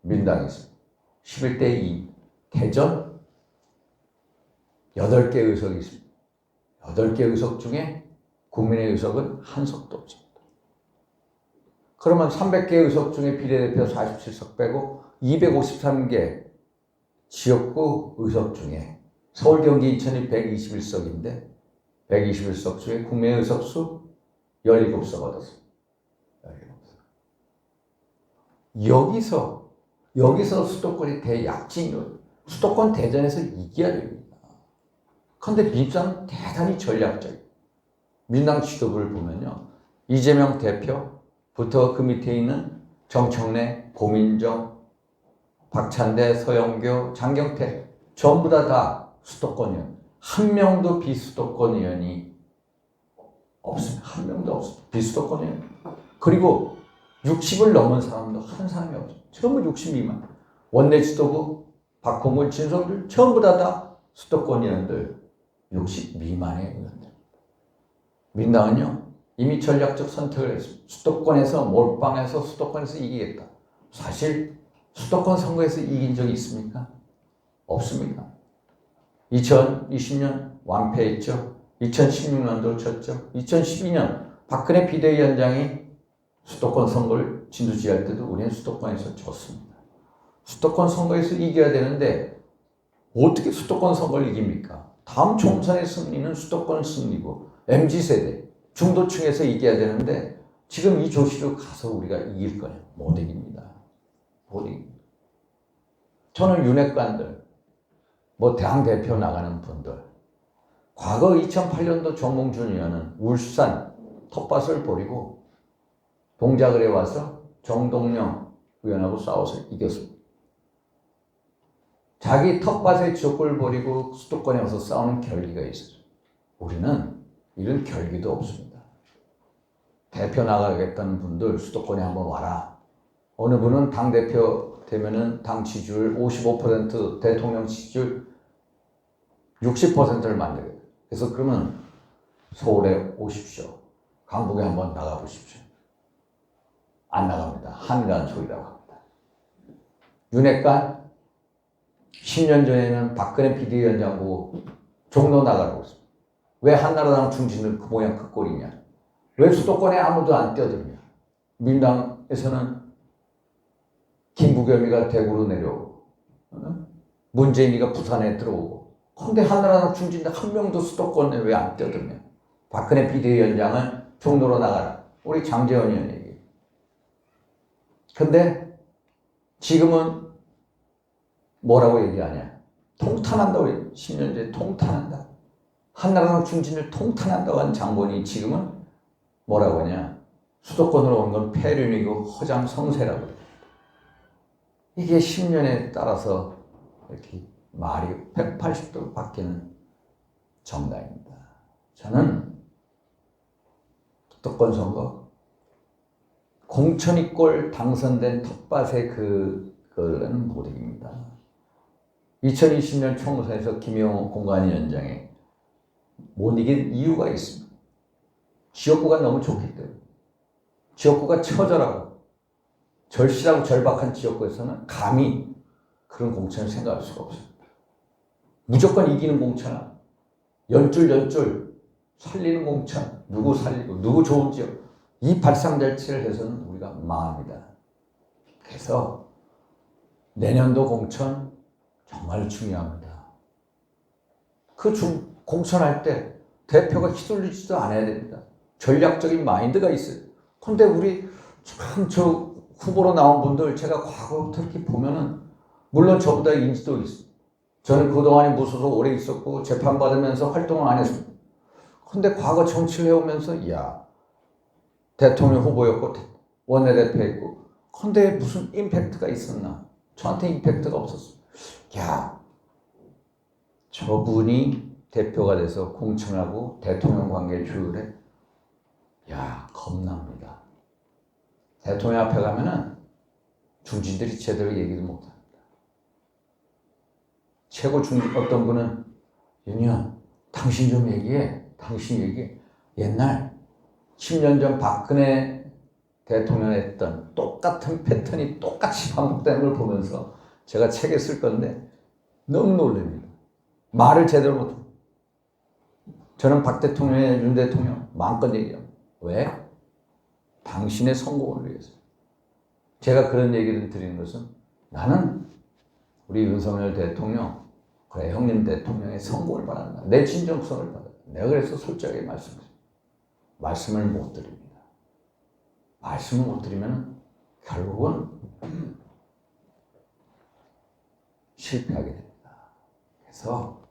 민당이 있습니다. 11대 2. 대전 8개 의석이 있습니다. 8개 의석 중에 국민의 의석은 1석도 없습니다. 그러면 300개 의석 중에 비례대표 47석 빼고 253개 지역구 의석 중에 서울, 경기, 인천이 121석인데 121석 중에 국민의 의석수 17석 얻었습니다. 17석. 여기서 수도권이 대약진이요. 수도권 대전에서 이겨야 됩니다. 그런데 민주당은 대단히 전략적이에요. 민당 지도부를 보면요. 이재명 대표부터 그 밑에 있는 정청래, 고민정, 박찬대, 서영교, 장경태 전부 다 수도권 의원. 한 명도 비수도권 의원이 없습니다. 한 명도 없습니다. 비수도권 의원. 그리고 60을 넘은 사람도 한 사람이 없습니다. 전부 60 미만. 원내 지도부, 박홍근, 진성준 전부 다 수도권 의원들 60 미만의 의원들. 민당은요. 이미 전략적 선택을 했습니다. 수도권에서 몰빵해서 수도권에서 이기겠다. 사실 수도권 선거에서 이긴 적이 있습니까? 없습니다. 2020년 완패했죠. 2016년도 졌죠. 2012년 박근혜 비대위원장이 수도권 선거를 진두지휘할 때도 우리는 수도권에서 졌습니다. 수도권 선거에서 이겨야 되는데 어떻게 수도권 선거를 이깁니까? 다음 총선의 승리는 수도권 승리고 MZ세대, 중도층에서 이겨야 되는데 지금 이 조시로 가서 우리가 이길 거냐? 못 이깁니다. 못 이깁니다. 저는 윤핵관들, 당대표 나가는 분들 과거 2008년도 정몽준 의원은 울산 텃밭을 버리고 동작을에 와서 정동영 의원하고 싸워서 이겼습니다. 자기 텃밭의 지역구를 버리고 수도권에 와서 싸우는 결기가 있어요. 우리는 이런 결기도 없습니다. 대표 나가겠다는 분들 수도권에 한번 와라. 어느 분은 당대표 되면은 당 지지율 55%, 대통령 지지율 60%를 만들게. 그래서 그러면 서울에 오십시오. 강북에 한번 나가보십시오. 안 나갑니다. 한가한 소리라고 합니다. 윤핵관 10년 전에는 박근혜 비대위원장 보고 종로 나가라고 했습니다. 왜 한나라당 중진은 그 모양 그 꼴이냐? 왜 수도권에 아무도 안 뛰어드냐? 민당에서는 김부겸이가 대구로 내려오고 문재인이가 부산에 들어오고 근데 한나라당 중진들 한 명도 수도권에 왜 안 뛰어드냐? 박근혜 비대위원장은 종로로 나가라. 우리 장제원 의원 얘기. 근데 지금은 뭐라고 얘기하냐? 통탄한다고 10년 전에 통탄한다. 한나라당 중진을 통탄한다고 한 장본이 지금은 뭐라고 하냐? 수도권으로 온 건 폐륜이고 허장성세라고. 이게 10년에 따라서 이렇게 말이 180도 바뀌는 정당입니다. 저는 수도권 선거 공천이꼴 당선된 텃밭의 그거는 못 이깁니다. 2020년 총선에서 김영호 공관위원장이 못 이긴 이유가 있습니다. 지역구가 너무 좋기 때문에. 지역구가 처절하고 절실하고 절박한 지역구에서는 감히 그런 공천을 생각할 수가 없습니다. 무조건 이기는 공천, 연줄 살리는 공천, 누구 살리고 누구 좋은 지역, 이 발상절치를 해서는 우리가 망합니다. 그래서 내년도 공천 정말 중요합니다. 공천할 때 대표가 휘둘리지도 않아야 됩니다. 전략적인 마인드가 있어요. 근데 우리 참 저 후보로 나온 분들 제가 과거부터 이렇게 보면은 물론 저보다 인지도 있어요. 저는 그동안에 무소속 오래 있었고 재판받으면서 활동을 안 했습니다. 근데 과거 정치를 해오면서 야 대통령 후보였고 원내대표였고 근데 무슨 임팩트가 있었나? 저한테 임팩트가 없었어요. 야 저분이 대표가 돼서 공천하고 대통령 관계 조율해. 야 겁납니다. 대통령 앞에 가면은 중진들이 제대로 얘기도 못합니다. 최고 어떤 분은 윤희연 당신 좀 얘기해. 당신 얘기해. 옛날 10년 전 박근혜 대통령 했던 똑같은 패턴이 똑같이 반복되는 걸 보면서 제가 책에 쓸 건데 너무 놀랍니다. 말을 제대로 못합니다. 저는 박 대통령의 윤 대통령 마음껏 얘기합니다. 왜? 당신의 성공을 위해서. 제가 그런 얘기를 드리는 것은 나는 우리 윤석열 대통령, 그래 형님 대통령의 성공을 바란다. 내 진정성을 바란다. 내가 그래서 솔직하게 말씀드립니다. 말씀을 못 드립니다. 말씀을 못 드리면 결국은 실패하게 됩니다. 그래서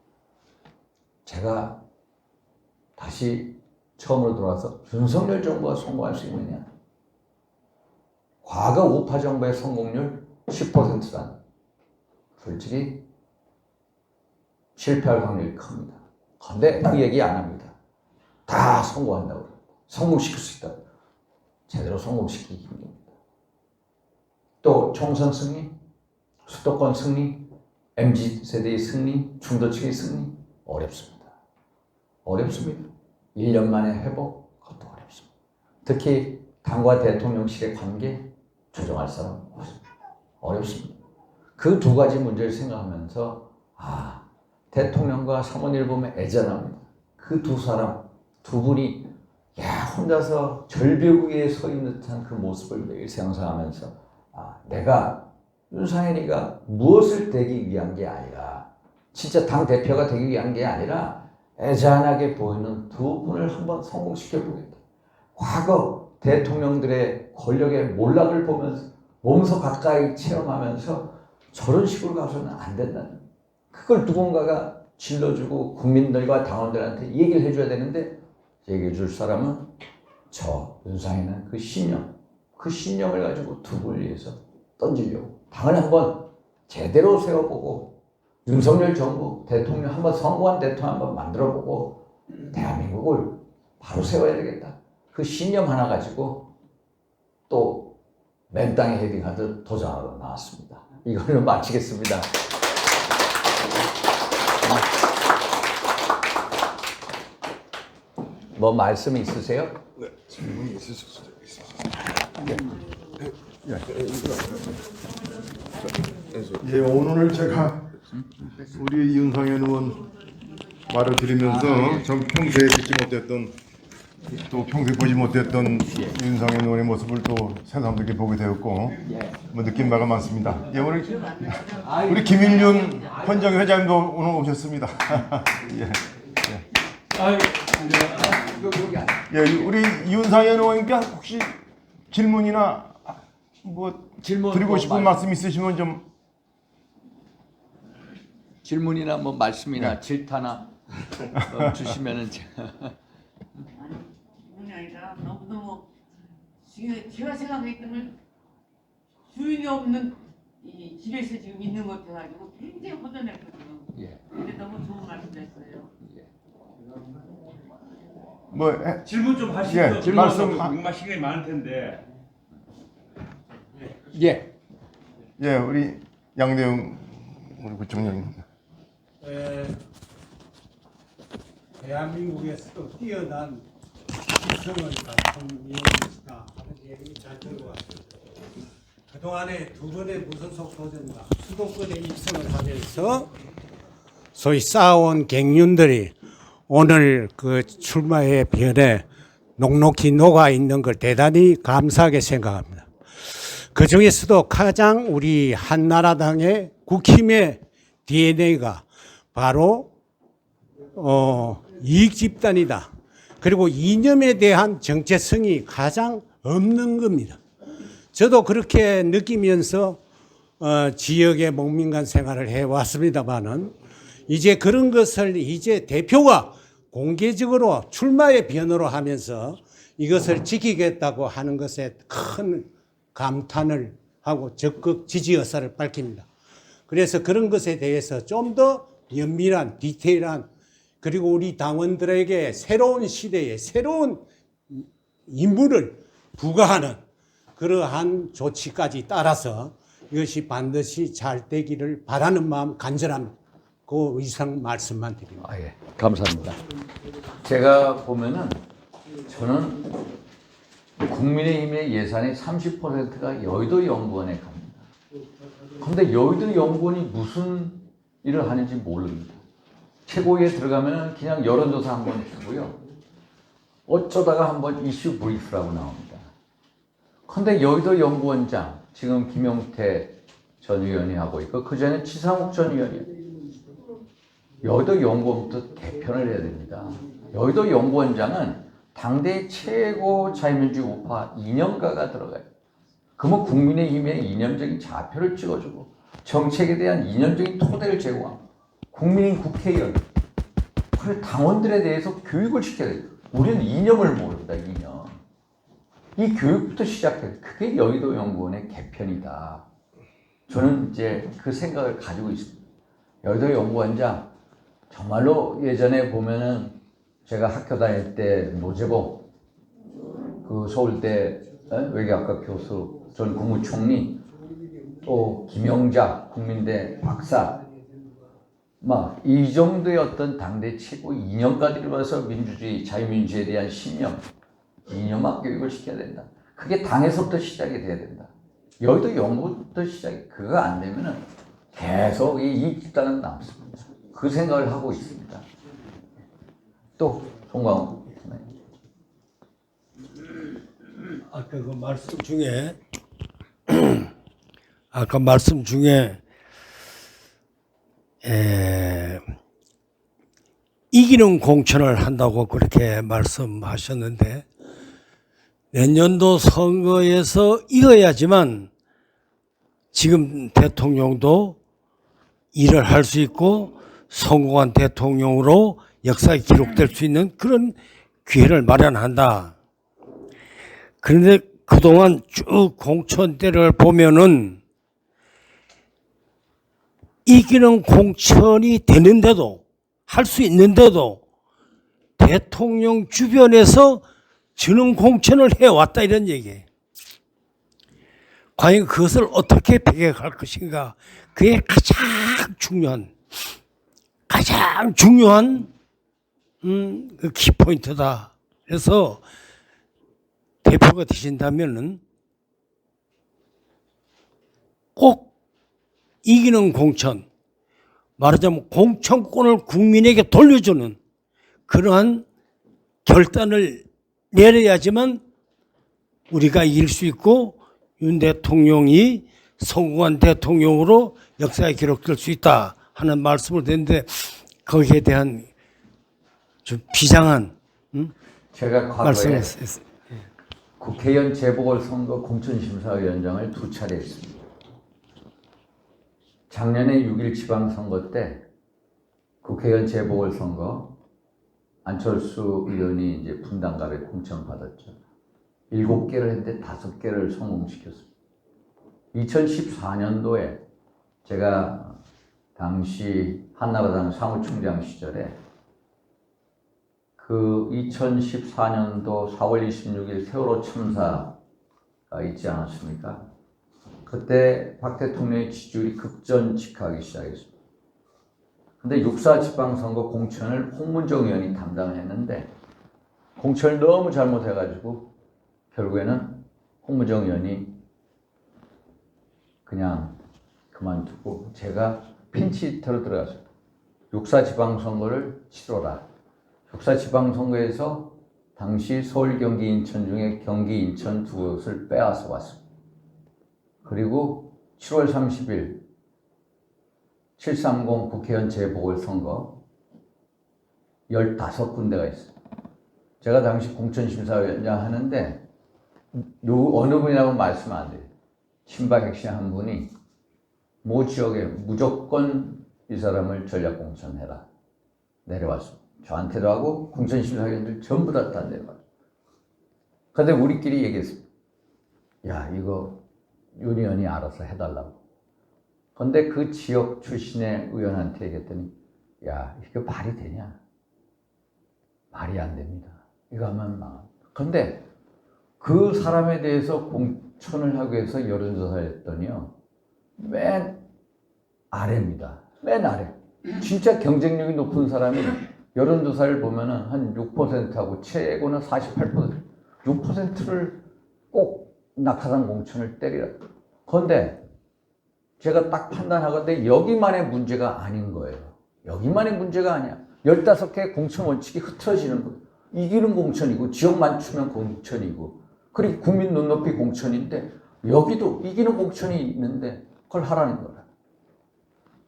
제가 다시 처음으로 돌아와서 윤석열 정부가 성공할 수 있느냐? 과거 우파 정부의 성공률 10%란 솔직히 실패할 확률이 큽니다. 그런데 그 얘기 안 합니다. 다 성공한다고 그럽니다. 성공시킬 수 있다. 제대로 성공시키기 힘듭니다. 또 총선 승리, 수도권 승리, MZ세대의 승리, 중도층의 승리 어렵습니다. 어렵습니다. 1년 만에 회복, 그것도 어렵습니다. 특히 당과 대통령실의 관계 조정할 사람 어렵습니다. 그 두 가지 문제를 생각하면서 대통령과 사모님을 보면 애잔합니다. 그 두 사람, 두 분이 혼자서 절벽 위에 서 있는 듯한 그 모습을 매일 상상하면서 내가 윤상현이가 무엇을 되기 위한 게 아니라 진짜 당대표가 되기 위한 게 아니라 애잔하게 보이는 두 분을 한번 성공시켜 보겠다. 과거 대통령들의 권력의 몰락을 보면서 몸소 가까이 체험하면서 저런 식으로 가서는 안 된다는 그걸 누군가가 질러주고 국민들과 당원들한테 얘기를 해줘야 되는데 얘기해 줄 사람은 저 윤상현은 그 신념을 가지고 두고를 위해서 던지려고 당을 한번 제대로 세워보고 윤석열 정부 대통령 한번 성공한 대통령 한번 만들어보고 대한민국을 바로 세워야 되겠다. 그 신념 하나 가지고 또 맨땅에 헤딩하듯 도전하러 나왔습니다. 이걸로 마치겠습니다. 뭐 말씀 있으세요? 네, 질문이 있으셨어요. 예, 오늘 제가 우리 윤상현 의원 말을 들으면서 전 평소에 듣지 못했던 또 평소에 보지 못했던 윤상현 의원의 모습을 또 새삼스럽게 보게 되었고 뭐 느낀 바가 많습니다. 예, 우리 김일륜 헌정 회장님도 오늘 오셨습니다. 예. 예, 우리 윤상현 의원님께 혹시 질문이나 뭐 드리고 싶은 말씀 있으시면 좀 질문이나 뭐 말씀이나 질타나 주시면은 그게 아니라 너무너무 제가 생각했던 건 주인이 없는 이 집에서 지금 있는 것 같아가지고 굉장히 허전했거든요. 예. 근데 너무 좋은 말씀했어요. 뭐 질문 좀 하시죠. 예, 말씀 정말 시간이 많을 텐데. 예. 예, 우리 양대웅 우리 구청장님. 대한민국에서도 뛰어난 기성을 갖춘 의원이시다 하는 얘기 잘 들은 것 같습니다. 그동안에 두 번의 무소속 도전과 수도권에 입성을 하면서 소위 쌓아온 갱년들이 오늘 그 출마의 변에 녹록히 녹아 있는 걸 대단히 감사하게 생각합니다. 그 중에서도 가장 우리 한나라당의 국힘의 DNA가 바로 이익 집단이다. 그리고 이념에 대한 정체성이 가장 없는 겁니다. 저도 그렇게 느끼면서 지역의 목민간 생활을 해왔습니다만은 이제 그런 것을 이제 대표가 공개적으로 출마의 변호로 하면서 이것을 지키겠다고 하는 것에 큰 감탄을 하고 적극 지지 의사를 밝힙니다. 그래서 그런 것에 대해서 좀 더 연밀한 디테일한 그리고 우리 당원들에게 새로운 시대에 새로운 임무를 부과하는 그러한 조치까지 따라서 이것이 반드시 잘 되기를 바라는 마음 간절합니다. 그 이상 말씀만 드립니다. 예. 감사합니다. 제가 보면은 저는 국민의힘의 예산의 30%가 여의도 연구원에 갑니다. 그런데 여의도 연구원이 무슨 일을 하는지 모릅니다. 최고위에 들어가면 그냥 여론조사 한번 주고요. 어쩌다가 한번 이슈 브리프라고 나옵니다. 그런데 여의도 연구원장, 지금 김용태 전 의원이 하고 있고, 그 전에 지상욱 전 의원이 여의도 연구원부터 개편을 해야 됩니다. 여의도 연구원장은 당대 최고 자유민주주의 우파 이념가가 들어가요. 그러면 국민의힘의 이념적인 좌표를 찍어주고 정책에 대한 이념적인 토대를 제공하고 국민인 국회의원 그리고 당원들에 대해서 교육을 시켜야 돼요. 우리는 이념을 모릅니다. 이념. 이 교육부터 시작해요. 그게 여의도 연구원의 개편이다. 저는 이제 그 생각을 가지고 있습니다. 여의도 연구원장 정말로 예전에 보면은 제가 학교 다닐 때 노재봉 그 서울대 외교학과 교수 전 국무총리 또 김영자 국민대 박사 막 이 정도의 어떤 당대 최고 이념가들이 와서 민주주의 자유민주주의에 대한 신념 이념학 교육을 시켜야 된다. 그게 당에서부터 시작이 돼야 된다. 여의도 연구부터 시작이 그거 안 되면은 계속 이 집단은 남습니다. 그 생각을 하고 있습니다. 또 송광호 아까 말씀 중에 이기는 공천을 한다고 그렇게 말씀하셨는데 내년도 선거에서 이겨야지만 지금 대통령도 일을 할 수 있고 성공한 대통령으로 역사에 기록될 수 있는 그런 기회를 마련한다. 그런데 그동안 쭉 공천 때를 보면은 이기는 공천이 되는데도, 할 수 있는데도 대통령 주변에서 지는 공천을 해왔다, 이런 얘기예요. 과연 그것을 어떻게 배격할 것인가, 그게 가장 중요한 그 키포인트다. 그래서 대표가 되신다면은 꼭 이기는 공천, 말하자면 공천권을 국민에게 돌려주는 그러한 결단을 내려야지만 우리가 이길 수 있고 윤 대통령이 성공한 대통령으로 역사에 기록될 수 있다 하는 말씀을 드렸는데, 거기에 대한 좀 비장한 제가 과거에 말씀을 했어요. 국회의원 재보궐선거 공천심사위원장을 2차례 했습니다. 작년에 6.1 지방선거 때 국회의원 재보궐선거 안철수 의원이 이제 분당갑에 공천받았죠. 7개를 했는데 5개를 성공시켰습니다. 2014년도에 제가 당시 한나라당 사무총장 시절에 그 2014년도 4월 26일 세월호 참사가 있지 않았습니까? 그때 박 대통령의 지지율이 급전직하기 시작했습니다. 근데 6.4 지방선거 공천을 홍문정 의원이 담당을 했는데 공천을 너무 잘못해가지고 결국에는 홍문정 의원이 그냥 그만두고 제가 핀치히터로 들어갔어요. 6.4 지방선거를 치러라. 6.4 지방선거에서 당시 서울, 경기, 인천 중에 경기, 인천 2곳을 빼앗아 왔습니다. 그리고 7월 30일 730 국회의원 재보궐선거 15군데가 있어요. 제가 당시 공천심사위원장 하는데 어느 분이라고 말씀 안 돼요. 친박 핵심 한 분이 모 지역에 무조건 이 사람을 전략공천해라 내려왔습니다. 저한테도 하고 공천심사위원들 전부 다 내려왔어요. 그런데 우리끼리 얘기했습니다. 야, 이거 윤 의원이 알아서 해달라고. 그런데 그 지역 출신의 의원한테 얘기했더니 야, 이거 말이 되냐? 말이 안 됩니다. 이거 하면 망합니다. 그런데 그 사람에 대해서 공천을 하기 위해서 여론조사를 했더니요, 맨 아래입니다. 맨 아래. 진짜 경쟁력이 높은 사람이 여론조사를 보면은 한 6%하고 최고는 48%, 6%를 꼭 낙하산 공천을 때리라. 그런데 제가 딱 판단하건대 여기만의 문제가 아닌 거예요. 여기만의 문제가 아니야. 15개의 공천 원칙이 흐트러지는 거예요. 이기는 공천이고 지역 맞추면 공천이고 그리고 국민 눈높이 공천인데 여기도 이기는 공천이 있는데 그걸 하라는 거야.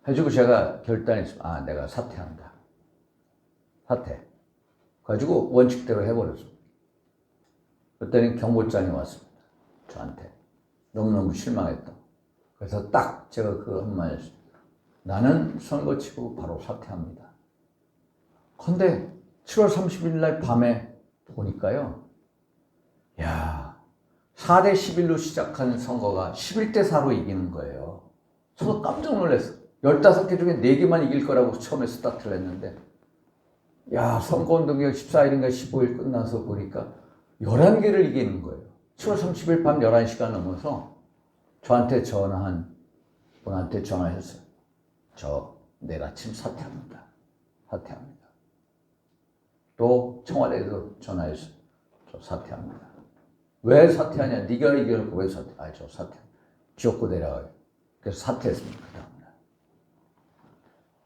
해주고 제가 결단했습니다. 아, 내가 사퇴한다. 사퇴. 가지고 원칙대로 해버렸어. 그때는 경고장이 왔습니다. 저한테. 너무너무 실망했다. 그래서 딱 제가 그 한마디 했습니다. 나는 선거 치고 바로 사퇴합니다. 근데 7월 30일 날 밤에 보니까요. 야, 4대 11로 시작한 선거가 11대 4로 이기는 거예요. 저도 깜짝 놀랐어요. 15개 중에 4개만 이길 거라고 처음에 스타트를 했는데 야, 선거운동이 14일인가 15일 끝나서 보니까 11개를 이기는 거예요. 7월 30일 밤 11시가 넘어서 저한테 전화한 분한테 전화했어요. 저 내일 아침 사퇴합니다. 사퇴합니다. 또 청와대에서 전화했어요. 저 사퇴합니다. 왜 사퇴하냐? 네가 이겨놓고 왜 사퇴? 아, 저 사퇴. 지옥고 내려가요. 그래서 사퇴했습니다. 그 다음날.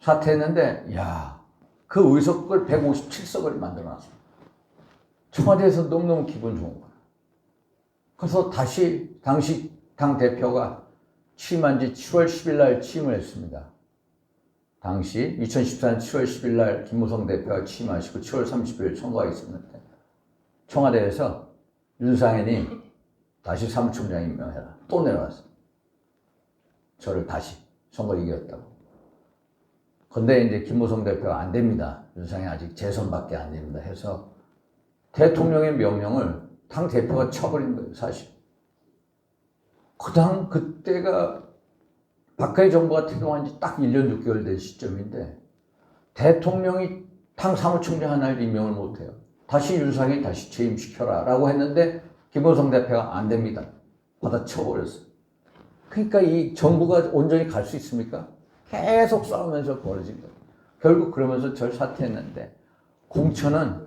사퇴했는데, 야, 그 의석을 157석을 만들어놨습니다. 청와대에서 너무너무 기분 좋은 거예요. 그래서 다시 당시 당 대표가 취임한 지 7월 10일 날 취임을 했습니다. 당시 2014년 7월 10일 날 김무성 대표가 취임하시고 7월 30일 선거가 있었는데 청와대에서 윤상현이 다시 사무총장 임명해라. 또 내려왔어요. 저를 다시 선거 이겼다고. 근데 이제 김무성 대표가 안 됩니다. 윤상이 아직 재선밖에 안 됩니다. 해서 대통령의 명령을 당 대표가 쳐버린 거예요, 사실. 그때가 박근혜 정부가 퇴동한 지 딱 1년 6개월 된 시점인데 대통령이 당 사무총장 하나를 임명을 못해요. 다시 윤상이 다시 재임시켜라 라고 했는데 김무성 대표가 안 됩니다. 받아쳐버렸어요. 그러니까 이 정부가 온전히 갈 수 있습니까? 계속 싸우면서 벌어진 거예요. 결국 그러면서 절 사퇴했는데 공천은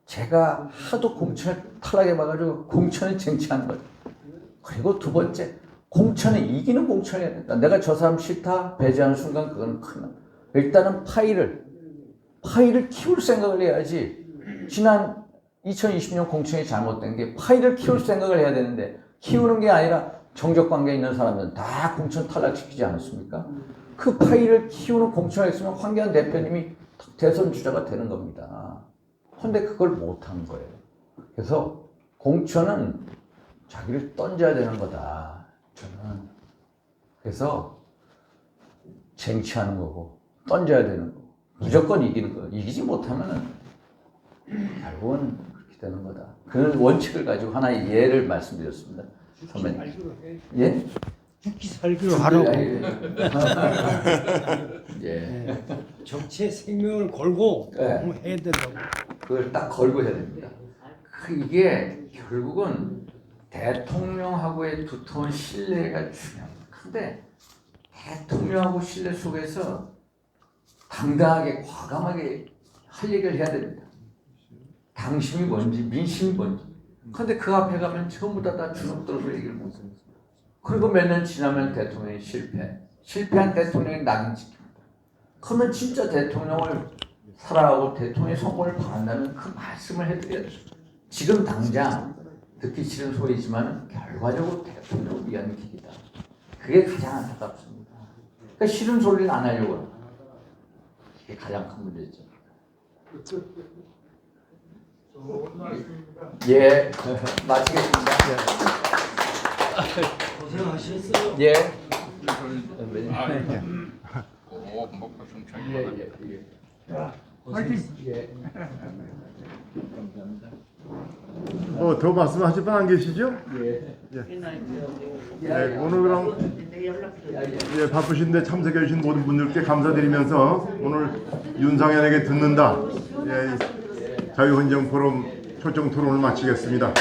제가 하도 공천을 탈락해 봐가지고 공천을 쟁취하는 거예요. 그리고 두 번째, 공천은 이기는 공천이 해야 된다. 내가 저 사람 싫다 배제하는 순간 그건 큰 일단은 파일을 키울 생각을 해야지. 지난 2020년 공천이 잘못된 게 파일을 키울 생각을 해야 되는데 키우는 게 아니라 정적관계에 있는 사람들은 다 공천 탈락시키지 않았습니까? 그 파일을 키우는 공천이 있으면 황교안 대표님이 대선 주자가 되는 겁니다. 그런데 그걸 못한 거예요. 그래서 공천은 자기를 던져야 되는 거다. 저는. 그래서 쟁취하는 거고 던져야 되는 거고 무조건 이기는 거예요. 이기지 못하면은 결국은 그렇게 되는 거다. 그 원칙을 가지고 하나의 예를 말씀드렸습니다. 선배님. 예? 죽기 살기로 하라고. 예. 정치의 생명을 걸고 네. 해야 된다고. 그걸 딱 걸고 해야 됩니다. 이게 결국은 대통령하고의 두터운 신뢰가 중요합니다. 근데 대통령하고 신뢰 속에서 당당하게 과감하게 할 얘기를 해야 됩니다. 당심이 뭔지 민심이 뭔지. 근데 그 앞에 가면 전부 다 주눅 들어서 얘기를 못해요. 그리고 몇 년 지나면 대통령이 실패한 대통령이 낙인 찍힙니다. 그러면 진짜 대통령을 사랑하고 대통령의 성공을 바란다면 그 말씀을 해드려야죠. 지금 당장 듣기 싫은 소리지만 결과적으로 대통령을 위한 길이다. 그게 가장 안타깝습니다. 그러니까 싫은 소리는 안 하려고 합니다. 이게 가장 큰 문제죠. 예, 마치겠습니다. 고생하셨어요. 예. 더 말씀하실 분 안 계시죠? 예. 네, 오늘 그럼 바쁘신데 참석해 주신 모든 분들께 감사드리면서 오늘 윤상현에게 듣는다 자유헌정 포럼 초청 토론을 마치겠습니다.